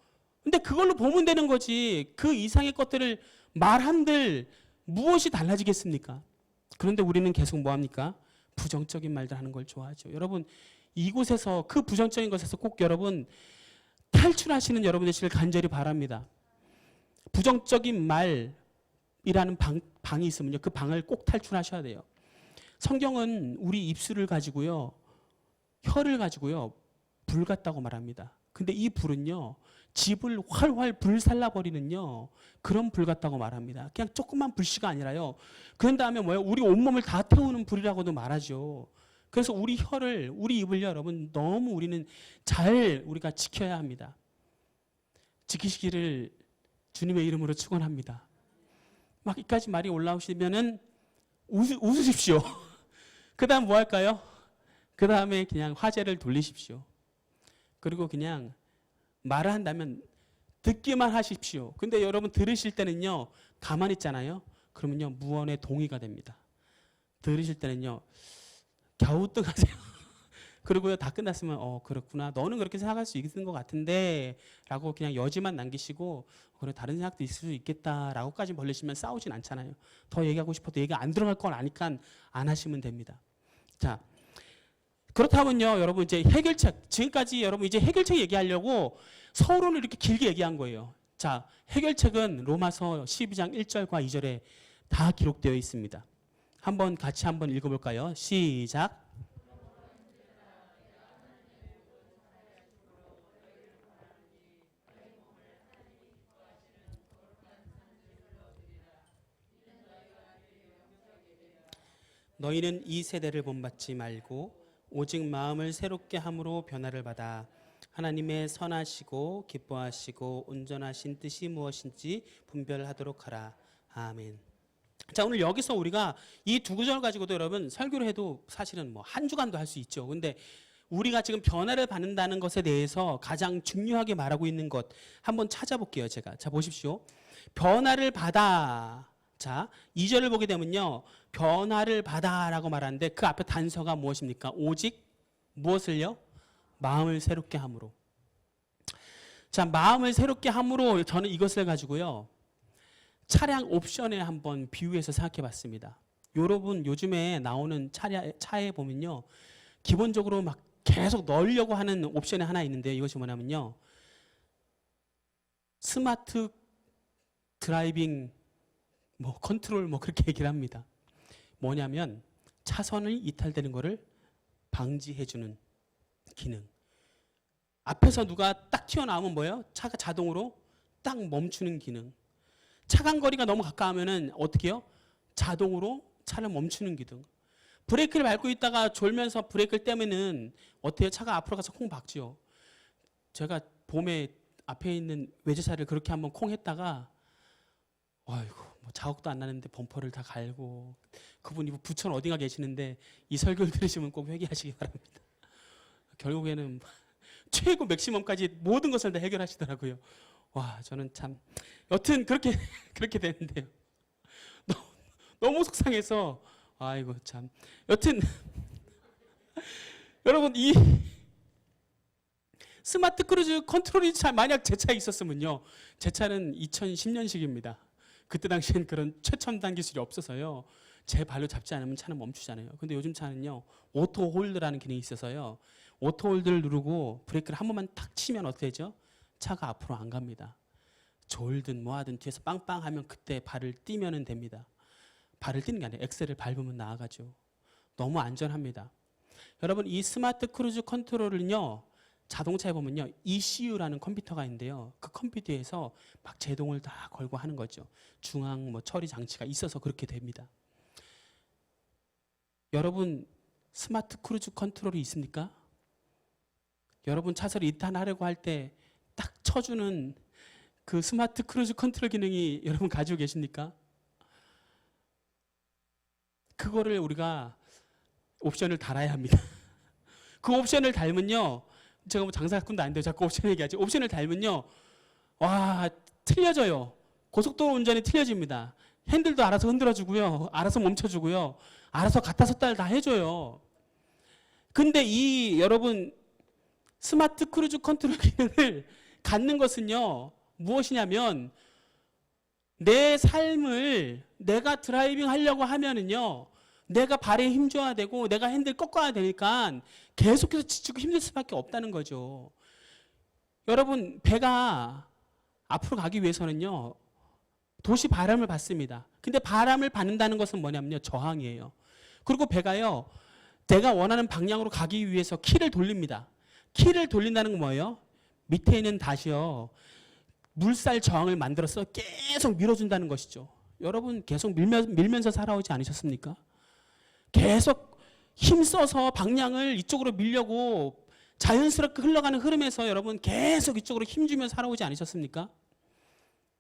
근데 그걸로 보면 되는 거지. 그 이상의 것들을 말한들 무엇이 달라지겠습니까? 그런데 우리는 계속 뭐합니까? 부정적인 말들 하는 걸 좋아하죠. 여러분 이곳에서 그 부정적인 것에서 꼭 여러분 탈출하시는 여러분 되시길 간절히 바랍니다. 부정적인 말이라는 방이 있으면요 그 방을 꼭 탈출하셔야 돼요. 성경은 우리 입술을 가지고요 혀를 가지고요 불 같다고 말합니다. 근데 이 불은요 집을 활활 불살라버리는요 그런 불 같다고 말합니다. 그냥 조그만 불씨가 아니라요. 그런 다음에 뭐예요? 우리 온몸을 다 태우는 불이라고도 말하죠. 그래서 우리 혀를, 우리 입을요 여러분 너무 우리는 잘 우리가 지켜야 합니다. 지키시기를 주님의 이름으로 축원합니다. 막 이까지 말이 올라오시면은 웃으십시오. 그 다음 뭐 할까요? 그 다음에 그냥 화제를 돌리십시오. 그리고 그냥 말을 한다면 듣기만 하십시오. 근데 여러분 들으실 때는요 가만히 있잖아요. 그러면요 무언의 동의가 됩니다. 들으실 때는요 갸우뚱하세요. 그리고요 다 끝났으면 그렇구나, 너는 그렇게 생각할 수 있는 것 같은데 라고 그냥 여지만 남기시고 그래 다른 생각도 있을 수 있겠다 라고까지 벌리시면 싸우진 않잖아요. 더 얘기하고 싶어도 얘기 안 들어갈 걸 아니까 안 하시면 됩니다. 자, 그렇다면요 여러분 이제 해결책, 지금까지 여러분 이제 해결책 얘기하려고 서론을 이렇게 길게 얘기한 거예요. 자, 해결책은 로마서 12장 1절과 2절에 다 기록되어 있습니다. 한번 같이 한번 읽어볼까요? 시작. 너희는 이 세대를 본받지 말고 오직 마음을 새롭게 함으로 변화를 받아 하나님의 선하시고 기뻐하시고 온전하신 뜻이 무엇인지 분별하도록 하라. 아멘. 자, 오늘 여기서 우리가 이 두 구절 가지고도 여러분 설교를 해도 사실은 뭐 한 주간도 할 수 있죠. 근데 우리가 지금 변화를 받는다는 것에 대해서 가장 중요하게 말하고 있는 것 한번 찾아볼게요. 제가. 자, 보십시오. 변화를 받아. 자, 2절을 보게 되면요. 변화를 받아라고 말하는데 그 앞에 단서가 무엇입니까? 오직 무엇을요? 마음을 새롭게 함으로. 자, 마음을 새롭게 함으로 저는 이것을 가지고요. 차량 옵션에 한번 비유해서 생각해 봤습니다. 여러분 요즘에 나오는 차에 보면요. 기본적으로 막 계속 넣으려고 하는 옵션이 하나 있는데 이것이 뭐냐면요. 스마트 드라이빙 컨트롤 그렇게 얘기를 합니다. 뭐냐면 차선이 이탈되는 거를 방지해주는 기능. 앞에서 누가 딱 튀어나오면 뭐예요? 차가 자동으로 딱 멈추는 기능. 차간 거리가 너무 가까우면은 어떻게 해요? 자동으로 차를 멈추는 기능. 브레이크를 밟고 있다가 졸면서 브레이크를 떼면은 어떻게 해요? 차가 앞으로 가서 콩 박지요. 제가 봄에 앞에 있는 외제차를 그렇게 한번 콩 했다가 아이고 뭐 자국도 안 나는데 범퍼를 다 갈고, 그분이 부천 어디가 계시는데 이 설교를 들으시면 꼭 회개하시기 바랍니다. 결국에는 최고 맥시멈까지 모든 것을 다 해결하시더라고요. 와, 저는 참 여튼 그렇게 그렇게 되는데요. 너무 속상해서 아이고 참. 여튼 여러분, 이 스마트 크루즈 컨트롤이 만약 제 차에 있었으면요. 제 차는 2010년식입니다. 그때 당시엔 그런 최첨단 기술이 없어서요. 제 발로 잡지 않으면 차는 멈추잖아요. 근데 요즘 차는요. 오토 홀드라는 기능이 있어서요. 오토 홀드를 누르고 브레이크를 한 번만 탁 치면 어떻게 되죠? 차가 앞으로 안 갑니다. 졸든 뭐하든 뒤에서 빵빵 하면 그때 발을 띄면 됩니다. 발을 띄는 게 아니라 엑셀을 밟으면 나아가죠. 너무 안전합니다. 여러분, 이 스마트 크루즈 컨트롤은요. 자동차에 보면요. ECU라는 컴퓨터가 있는데요. 그 컴퓨터에서 막 제동을 다 걸고 하는 거죠. 중앙 처리 장치가 있어서 그렇게 됩니다. 여러분, 스마트 크루즈 컨트롤이 있습니까? 여러분 차선을 이탈하려고 할 때 딱 쳐주는 그 스마트 크루즈 컨트롤 기능이 여러분 가지고 계십니까? 그거를 우리가 옵션을 달아야 합니다. 그 옵션을 달면요. 제가 뭐 장사꾼도 아닌데 자꾸 옵션 얘기하지. 옵션을 달면요. 와, 틀려져요. 고속도로 운전이 틀려집니다. 핸들도 알아서 흔들어주고요. 알아서 멈춰주고요. 알아서 갔다 섰다 다 해줘요. 근데 이 여러분 스마트 크루즈 컨트롤 기능을 갖는 것은요. 무엇이냐면 내 삶을 내가 드라이빙 하려고 하면은요. 내가 발에 힘줘야 되고 내가 핸들 꺾어야 되니까 계속해서 지치고 힘들 수밖에 없다는 거죠. 여러분, 배가 앞으로 가기 위해서는요. 도시 바람을 받습니다. 근데 바람을 받는다는 것은 뭐냐면요. 저항이에요. 그리고 배가요. 내가 원하는 방향으로 가기 위해서 키를 돌립니다. 키를 돌린다는 건 뭐예요? 밑에 있는 닷이요. 물살 저항을 만들어서 계속 밀어준다는 것이죠. 여러분 계속 밀면서 살아오지 않으셨습니까? 계속 힘써서 방향을 이쪽으로 밀려고 자연스럽게 흘러가는 흐름에서 여러분 계속 이쪽으로 힘주며 살아오지 않으셨습니까?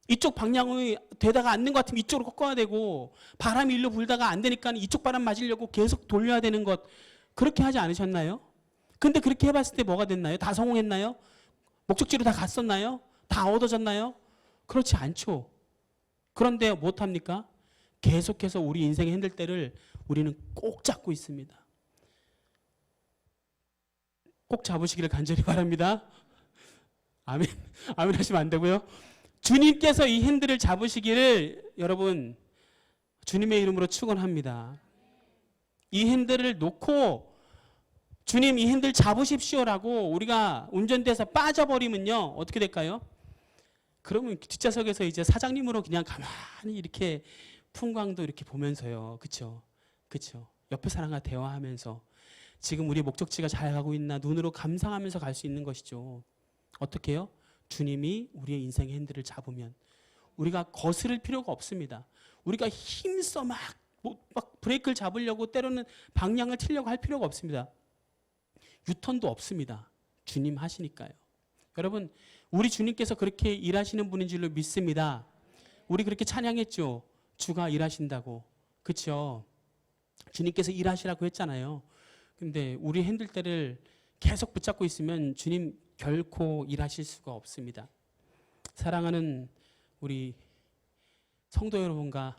이쪽 방향이 되다가 안 된 것 같으면 이쪽으로 꺾어야 되고, 바람이 일로 불다가 안 되니까 이쪽 바람 맞으려고 계속 돌려야 되는 것, 그렇게 하지 않으셨나요? 근데 그렇게 해봤을 때 뭐가 됐나요? 다 성공했나요? 목적지로 다 갔었나요? 다 얻어졌나요? 그렇지 않죠. 그런데 못합니까? 계속해서 우리 인생의 핸들대를 우리는 꼭 잡고 있습니다. 꼭 잡으시기를 간절히 바랍니다. 아멘. 아멘 하시면 안 되고요. 주님께서 이 핸들을 잡으시기를 여러분 주님의 이름으로 축원합니다. 이 핸들을 놓고 주님 이 핸들 잡으십시오라고 우리가 운전대에서 빠져버리면요. 어떻게 될까요? 그러면 뒷좌석에서 이제 사장님으로 그냥 가만히 이렇게 풍광도 이렇게 보면서요. 그쵸? 그쵸? 옆에 사람과 대화하면서 지금 우리 목적지가 잘 가고 있나 눈으로 감상하면서 갈 수 있는 것이죠. 어떻게 해요? 주님이 우리의 인생의 핸들을 잡으면 우리가 거스를 필요가 없습니다. 우리가 힘써 막 브레이크를 잡으려고 때로는 방향을 틀려고 할 필요가 없습니다. 유턴도 없습니다. 주님 하시니까요. 여러분, 우리 주님께서 그렇게 일하시는 분인 줄로 믿습니다. 우리 그렇게 찬양했죠. 주가 일하신다고. 그렇죠? 주님께서 일하시라고 했잖아요. 근데 우리 핸들대를 계속 붙잡고 있으면 주님 결코 일하실 수가 없습니다. 사랑하는 우리 성도 여러분과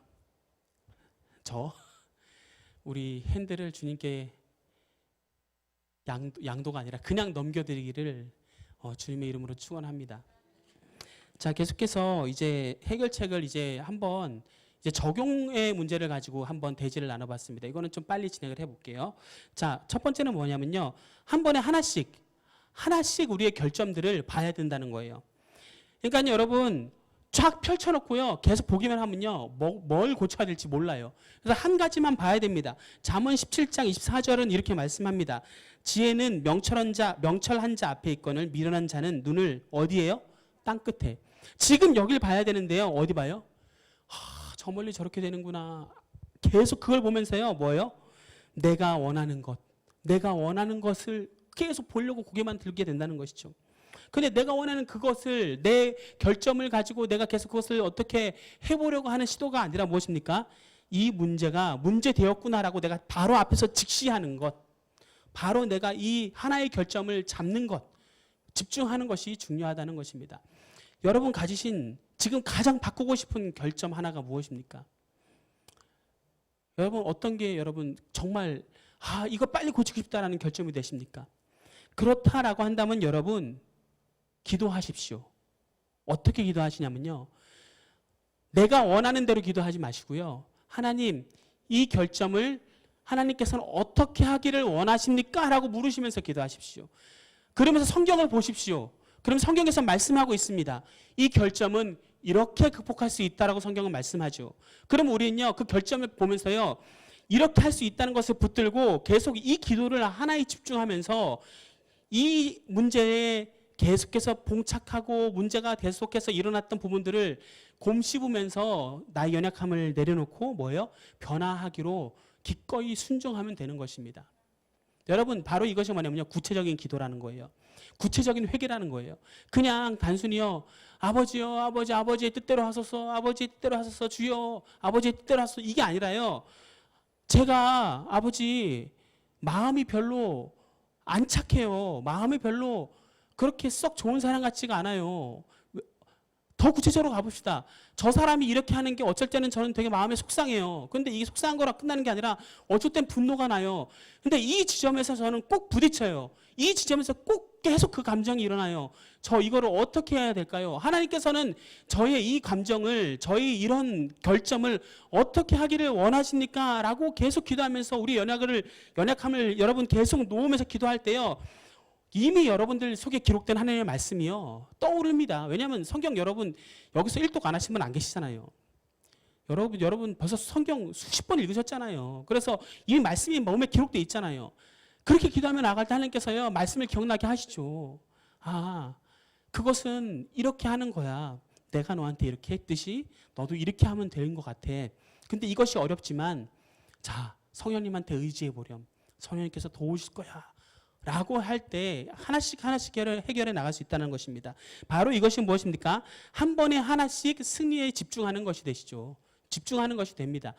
우리 핸들을 주님께 양도가 아니라 그냥 넘겨드리기를 주님의 이름으로 축원합니다. 자, 계속해서 이제 해결책을 이제 한번 이제 적용의 문제를 가지고 한번 대지를 나눠봤습니다. 이거는 좀 빨리 진행을 해볼게요. 자, 첫 번째는 뭐냐면요, 한 번에 하나씩 우리의 결점들을 봐야 된다는 거예요. 그러니까 여러분 쫙 펼쳐놓고요. 계속 보기만 하면요. 뭘 고쳐야 될지 몰라요. 그래서 한 가지만 봐야 됩니다. 잠언 17장 24절은 이렇게 말씀합니다. 지혜는 명철한 자 앞에 있거늘 미련한 자는 눈을 어디에요? 땅끝에. 지금 여길 봐야 되는데요. 어디 봐요? 저 멀리 저렇게 되는구나. 계속 그걸 보면서요. 뭐예요? 내가 원하는 것을 계속 보려고 고개만 들게 된다는 것이죠. 근데 내가 원하는 그것을, 내 결점을 가지고 내가 계속 그것을 어떻게 해보려고 하는 시도가 아니라 무엇입니까? 이 문제가 문제되었구나라고 내가 바로 앞에서 직시하는 것, 바로 내가 이 하나의 결점을 잡는 것, 집중하는 것이 중요하다는 것입니다. 여러분 가지신 지금 가장 바꾸고 싶은 결점 하나가 무엇입니까? 여러분 어떤 게 여러분 정말 이거 빨리 고치고 싶다라는 결점이 되십니까? 그렇다라고 한다면 여러분 기도하십시오. 어떻게 기도하시냐면요. 내가 원하는 대로 기도하지 마시고요. 하나님, 이 결점을 하나님께서는 어떻게 하기를 원하십니까? 라고 물으시면서 기도하십시오. 그러면서 성경을 보십시오. 그럼 성경에서 말씀하고 있습니다. 이 결점은 이렇게 극복할 수 있다라고 성경은 말씀하죠. 그럼 우리는요, 그 결점을 보면서요, 이렇게 할 수 있다는 것을 붙들고 계속 이 기도를 하나에 집중하면서 이 문제에 계속해서 봉착하고 문제가 계속해서 일어났던 부분들을 곰씹으면서 나의 연약함을 내려놓고 뭐예요? 변화하기로 기꺼이 순종하면 되는 것입니다. 여러분 바로 이것이 뭐냐면요. 구체적인 기도라는 거예요. 구체적인 회개라는 거예요. 그냥 단순히요. 아버지요. 아버지의 뜻대로 하소서. 아버지의 뜻대로 하소서. 주여. 아버지의 뜻대로 하소서. 이게 아니라요. 제가 아버지 마음이 별로 안 착해요. 마음이 별로 그렇게 썩 좋은 사람 같지가 않아요. 더 구체적으로 가봅시다. 저 사람이 이렇게 하는 게 어쩔 때는 저는 되게 마음에 속상해요. 근데 이게 속상한 거라 끝나는 게 아니라 어쩔 땐 분노가 나요. 근데 이 지점에서 저는 꼭 부딪혀요. 이 지점에서 꼭 계속 그 감정이 일어나요. 저 이거를 어떻게 해야 될까요? 하나님께서는 저의 이 감정을, 저의 이런 결점을 어떻게 하기를 원하십니까? 라고 계속 기도하면서 우리 연약함을 여러분 계속 놓으면서 기도할 때요. 이미 여러분들 속에 기록된 하나님의 말씀이요. 떠오릅니다. 왜냐하면 성경 여러분 여기서 1독 안 하신 분 안 계시잖아요. 여러분 벌써 성경 수십 번 읽으셨잖아요. 그래서 이 말씀이 몸에 기록되어 있잖아요. 그렇게 기도하면 나갈 때 하나님께서요. 말씀을 기억나게 하시죠. 그것은 이렇게 하는 거야. 내가 너한테 이렇게 했듯이 너도 이렇게 하면 되는 것 같아. 근데 이것이 어렵지만 자 성령님한테 의지해 보렴. 성령님께서 도우실 거야. 라고 할 때 하나씩 해결해 나갈 수 있다는 것입니다. 바로 이것이 무엇입니까? 한 번에 하나씩 승리에 집중하는 것이 되시죠. 집중하는 것이 됩니다.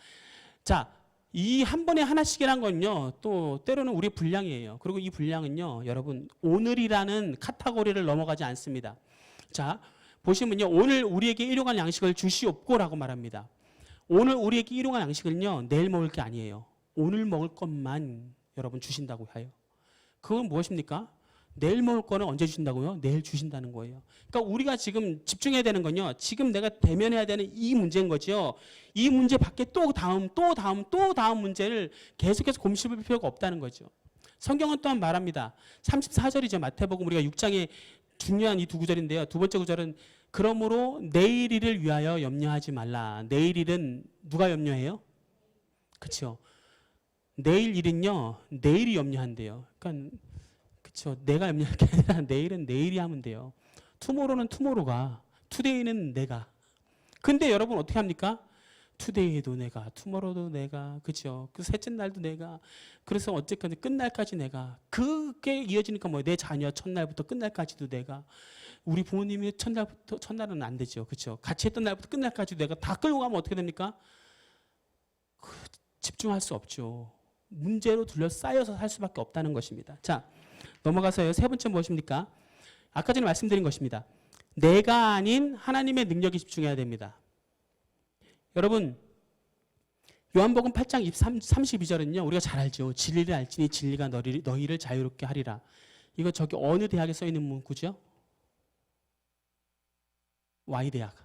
자, 이 한 번에 하나씩이란 건요, 또 때로는 우리의 분량이에요. 그리고 이 분량은요, 여러분, 오늘이라는 카테고리를 넘어가지 않습니다. 자, 보시면요, 오늘 우리에게 일용할 양식을 주시옵고라고 말합니다. 오늘 우리에게 일용할 양식은요, 내일 먹을 게 아니에요. 오늘 먹을 것만 여러분 주신다고 해요. 그건 무엇입니까? 내일 먹을 거는 언제 주신다고요? 내일 주신다는 거예요. 그러니까 우리가 지금 집중해야 되는 건요. 지금 내가 대면해야 되는 이 문제인 거죠. 이 문제 밖에 또 다음 문제를 계속해서 곰씹을 필요가 없다는 거죠. 성경은 또한 말합니다. 34절이죠. 마태복음 우리가 6장에 중요한 이 두 구절인데요. 두 번째 구절은 그러므로 내일 일을 위하여 염려하지 말라. 내일 일은 누가 염려해요? 그렇죠. 내일 일은요, 내일이 염려한대요. 그러니까, 그쵸. 내가 염려할 게 아니라 내일은 내일이 하면 돼요. 투모로우는 투모로우가, 투데이는 내가. 근데 여러분 어떻게 합니까? 투데이도 내가, 투모로우도 내가, 그죠. 그 셋째 날도 내가. 그래서 어쨌건 끝날까지 내가. 그게 이어지니까 뭐 내 자녀 첫날부터 끝날까지도 내가. 우리 부모님이 첫날은 안 되죠. 그죠. 같이 했던 날부터 끝날까지도 내가 다 끌고 가면 어떻게 됩니까? 집중할 수 없죠. 문제로 둘러싸여서 살 수밖에 없다는 것입니다. 자, 넘어가서요. 세 번째 무엇입니까? 아까 전에 말씀드린 것입니다. 내가 아닌 하나님의 능력에 집중해야 됩니다. 여러분, 요한복음 8장 32절은요. 우리가 잘 알죠. 진리를 알지니 진리가 너희를 자유롭게 하리라. 이거 저기 어느 대학에 써 있는 문구죠? Y대학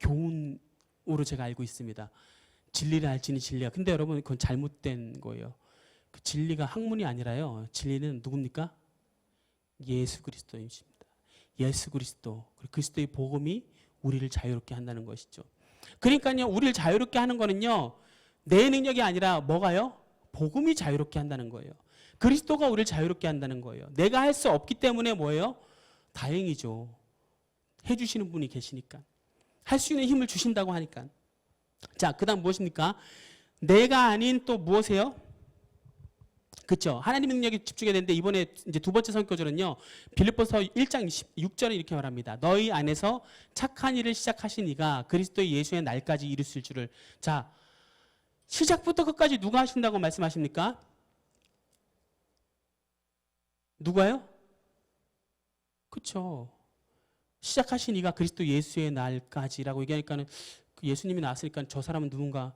교훈으로 제가 알고 있습니다. 진리를 알지니 진리가. 근데 여러분 그건 잘못된 거예요. 그 진리가 학문이 아니라요. 진리는 누굽니까? 예수 그리스도이십니다. 예수 그리스도, 그리스도의 복음이 우리를 자유롭게 한다는 것이죠. 그러니까요, 우리를 자유롭게 하는 거는요, 내 능력이 아니라 뭐가요? 복음이 자유롭게 한다는 거예요. 그리스도가 우리를 자유롭게 한다는 거예요. 내가 할 수 없기 때문에 뭐예요? 다행이죠. 해주시는 분이 계시니까. 할 수 있는 힘을 주신다고 하니까. 자, 그 다음 무엇입니까? 내가 아닌 또 무엇이에요? 그렇죠. 하나님의 능력에 집중해야 되는데 이번에 이제 두 번째 선교절은요. 빌립보서 1장 6절에 이렇게 말합니다. 너희 안에서 착한 일을 시작하신 이가 그리스도의 예수의 날까지 이루실 줄을. 자, 시작부터 끝까지 누가 하신다고 말씀하십니까? 누가요? 그렇죠. 시작하신 이가 그리스도 예수의 날까지라고 얘기하니까는 예수님이 나왔으니까 저 사람은 누군가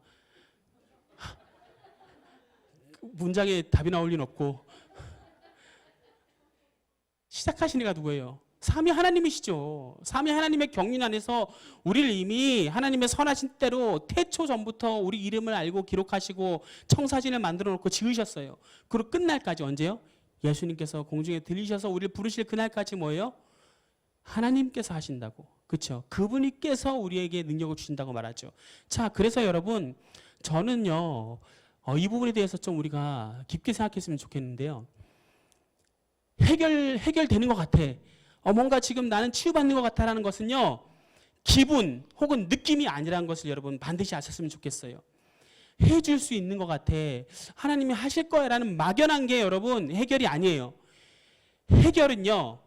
문장에 답이 나올 리는 없고 시작하신 이가 누구예요? 삼위 하나님이시죠. 삼위 하나님의 경륜 안에서 우리를 이미 하나님의 선하신 때로 태초 전부터 우리 이름을 알고 기록하시고 청사진을 만들어 놓고 지으셨어요. 그리고 끝날까지 언제요? 예수님께서 공중에 들리셔서 우리를 부르실 그날까지 뭐예요? 하나님께서 하신다고. 그렇죠? 그분께서 우리에게 능력을 주신다고 말하죠. 자, 그래서 여러분 저는요. 이 부분에 대해서 좀 우리가 깊게 생각했으면 좋겠는데요. 해결되는 것 같아. 뭔가 지금 나는 치유받는 것 같다라는 것은요. 기분 혹은 느낌이 아니라는 것을 여러분 반드시 아셨으면 좋겠어요. 해줄 수 있는 것 같아. 하나님이 하실 거야라는 막연한 게 여러분 해결이 아니에요. 해결은요.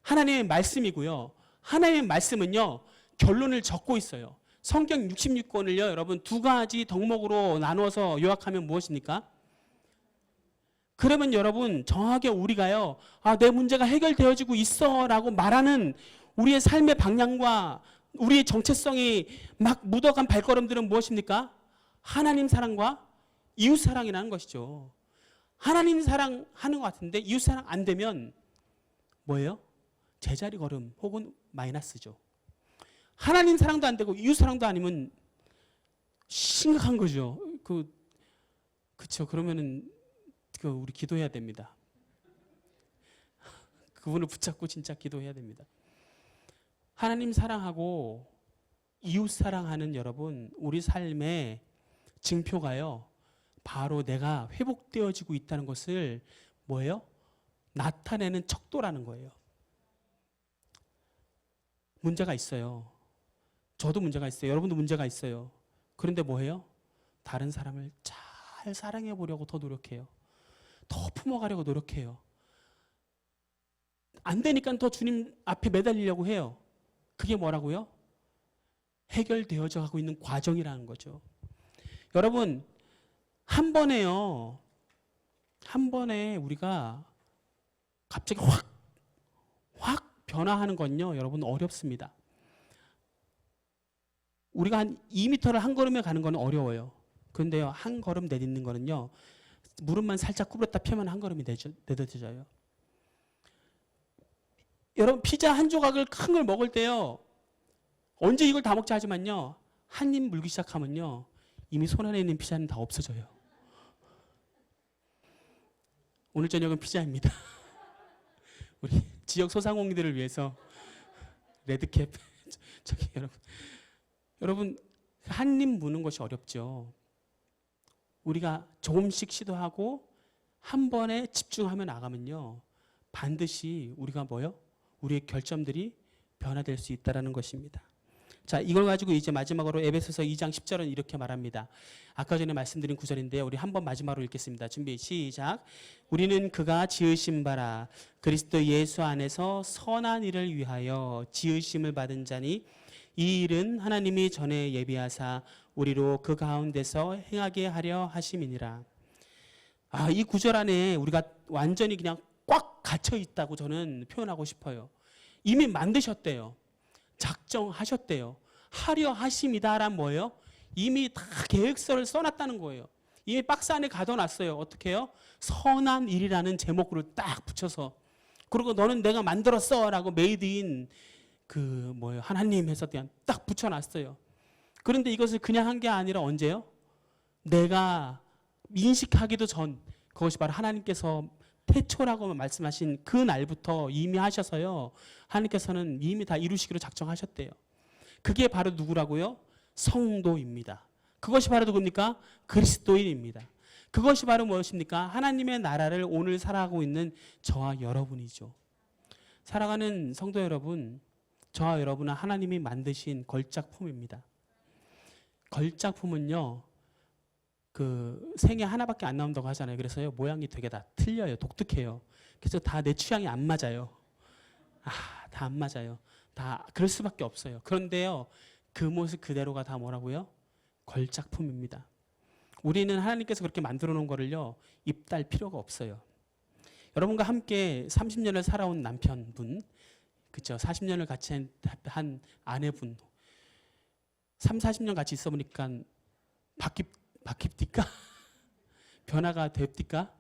하나님의 말씀이고요. 하나님의 말씀은요. 결론을 적고 있어요. 성경 66권을요. 여러분 두 가지 덕목으로 나누어서 요약하면 무엇입니까? 그러면 여러분 정확하게 우리가요. 내 문제가 해결되어지고 있어라고 말하는 우리의 삶의 방향과 우리의 정체성이 막 묻어간 발걸음들은 무엇입니까? 하나님 사랑과 이웃 사랑이라는 것이죠. 하나님 사랑하는 것 같은데 이웃 사랑 안 되면 뭐예요? 제자리 걸음 혹은 마이너스죠. 하나님 사랑도 안 되고 이웃 사랑도 아니면 심각한 거죠. 그렇죠. 그러면은 우리 기도해야 됩니다. 그분을 붙잡고 진짜 기도해야 됩니다. 하나님 사랑하고 이웃 사랑하는 여러분, 우리 삶의 증표가요. 바로 내가 회복되어지고 있다는 것을 뭐예요? 나타내는 척도라는 거예요. 문제가 있어요. 저도 문제가 있어요. 여러분도 문제가 있어요. 그런데 뭐해요? 다른 사람을 잘 사랑해 보려고 더 노력해요. 더 품어가려고 노력해요. 안 되니까 더 주님 앞에 매달리려고 해요. 그게 뭐라고요? 해결되어져 가고 있는 과정이라는 거죠. 여러분, 한 번에 우리가 갑자기 확 변화하는 건요, 여러분 어렵습니다. 우리가 한 2m를 한 걸음에 가는 건 어려워요. 그런데요, 한 걸음 내딛는 거는요, 무릎만 살짝 구부렸다 펴면 한 걸음이 내딛어져요. 여러분, 피자 한 조각을 큰 걸 먹을 때요, 언제 이걸 다 먹자 하지만요, 한 입 물기 시작하면요, 이미 손 안에 있는 피자는 다 없어져요. 오늘 저녁은 피자입니다. 우리 지역 소상공인들을 위해서 레드캡 저기 여러분 한 입 무는 것이 어렵죠. 우리가 조금씩 시도하고 한 번에 집중하며 나가면요, 반드시 우리가 우리의 결점들이 변화될 수 있다는 것입니다. 자, 이걸 가지고 이제 마지막으로 에베소서 2장 10절은 이렇게 말합니다. 아까 전에 말씀드린 구절인데요. 우리 한번 마지막으로 읽겠습니다. 준비 시작. 우리는 그가 지으신 바라 그리스도 예수 안에서 선한 일을 위하여 지으심을 받은 자니 이 일은 하나님이 전에 예비하사 우리로 그 가운데서 행하게 하려 하심이니라. 이 구절 안에 우리가 완전히 그냥 꽉 갇혀 있다고 저는 표현하고 싶어요. 이미 만드셨대요. 작정하셨대요. 하려 하심이다란 뭐예요? 이미 다 계획서를 써놨다는 거예요. 이미 박스 안에 가둬놨어요. 어떻게 해요? 선한 일이라는 제목으로 딱 붙여서, 그리고 너는 내가 만들었어 라고 메이드인 하나님 해서 그냥 딱 붙여놨어요. 그런데 이것을 그냥 한 게 아니라 언제요? 내가 인식하기도 전, 그것이 바로 하나님께서 태초라고 말씀하신 그 날부터 이미 하셔서요. 하나님께서는 이미 다 이루시기로 작정하셨대요. 그게 바로 누구라고요? 성도입니다. 그것이 바로 누굽니까? 그리스도인입니다. 그것이 바로 무엇입니까? 하나님의 나라를 오늘 살아가고 있는 저와 여러분이죠. 살아가는 성도 여러분, 저와 여러분은 하나님이 만드신 걸작품입니다. 걸작품은요, 그 생에 하나밖에 안 나온다고 하잖아요. 그래서요, 모양이 되게 다 틀려요. 독특해요. 그래서 다 내 취향이 안 맞아요. 다 안 맞아요. 다 그럴 수밖에 없어요. 그런데요, 그 모습 그대로가 다 뭐라고요? 걸작품입니다. 우리는 하나님께서 그렇게 만들어 놓은 거를요, 입달 필요가 없어요. 여러분과 함께 30년을 살아온 남편분, 그렇죠? 40년을 같이 한 아내분, 3, 40년 같이 있어 보니까 바뀝니까? 변화가 됩니까?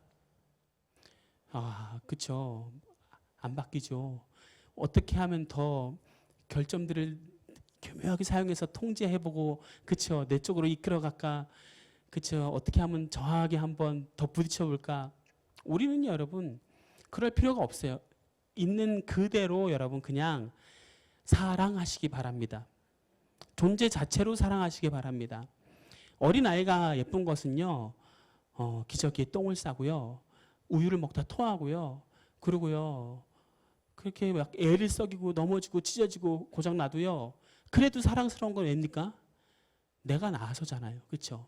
그렇죠. 안 바뀌죠. 어떻게 하면 더 결점들을 교묘하게 사용해서 통제해보고, 그렇죠. 내 쪽으로 이끌어갈까? 그렇죠. 어떻게 하면 정확하게 한번 더 부딪혀볼까? 우리는요, 여러분, 그럴 필요가 없어요. 있는 그대로 여러분 그냥 사랑하시기 바랍니다. 존재 자체로 사랑하시기 바랍니다. 어린아이가 예쁜 것은요, 기저귀에 똥을 싸고요, 우유를 먹다 토하고요, 그러고요, 그렇게 막 애를 썩이고 넘어지고 찢어지고 고장나도요, 그래도 사랑스러운 건 왜입니까? 내가 나서잖아요. 그렇죠?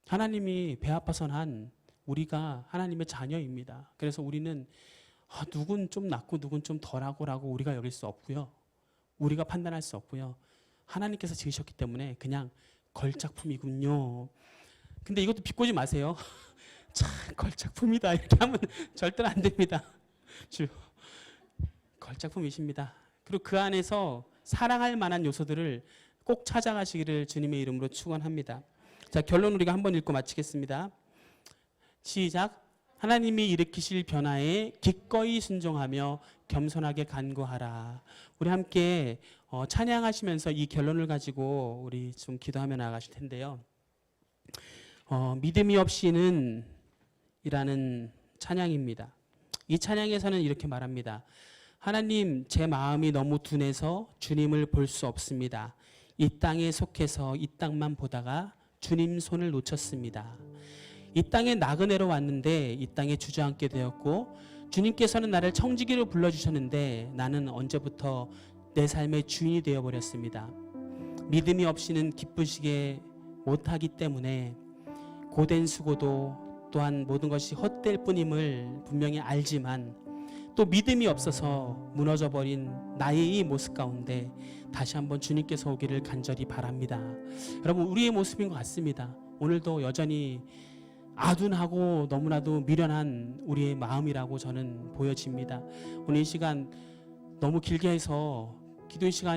하나님이 배 아파서 난 우리가 하나님의 자녀입니다. 그래서 우리는 누군 좀 낫고 누군 좀 덜하고라고 우리가 여길 수 없고요. 우리가 판단할 수 없고요. 하나님께서 지으셨기 때문에 그냥 걸작품이군요. 근데 이것도 비꼬지 마세요. 참 걸작품이다 이렇게 하면 절대로 안 됩니다. 걸작품이십니다. 그리고 그 안에서 사랑할 만한 요소들을 꼭 찾아가시기를 주님의 이름으로 축원합니다. 자, 결론 우리가 한번 읽고 마치겠습니다. 시작. 하나님이 일으키실 변화에 기꺼이 순종하며 겸손하게 간구하라. 우리 함께 찬양하시면서 이 결론을 가지고 우리 좀 기도하며 나아가실 텐데요. 믿음이 없이는 이라는 찬양입니다. 이 찬양에서는 이렇게 말합니다. 하나님, 제 마음이 너무 둔해서 주님을 볼 수 없습니다. 이 땅에 속해서 이 땅만 보다가 주님 손을 놓쳤습니다. 이 땅에 나그네로 왔는데 이 땅에 주저앉게 되었고, 주님께서는 나를 청지기로 불러주셨는데 나는 언제부터 내 삶의 주인이 되어버렸습니다. 믿음이 없이는 기쁘시게 못하기 때문에 고된 수고도 또한 모든 것이 헛될 뿐임을 분명히 알지만, 또 믿음이 없어서 무너져버린 나의 이 모습 가운데 다시 한번 주님께서 오기를 간절히 바랍니다. 여러분, 우리의 모습인 것 같습니다. 오늘도 여전히 아둔하고 너무나도 미련한 우리의 마음이라고 저는 보여집니다. 오늘 이 시간 너무 길게 해서 기도의 시간이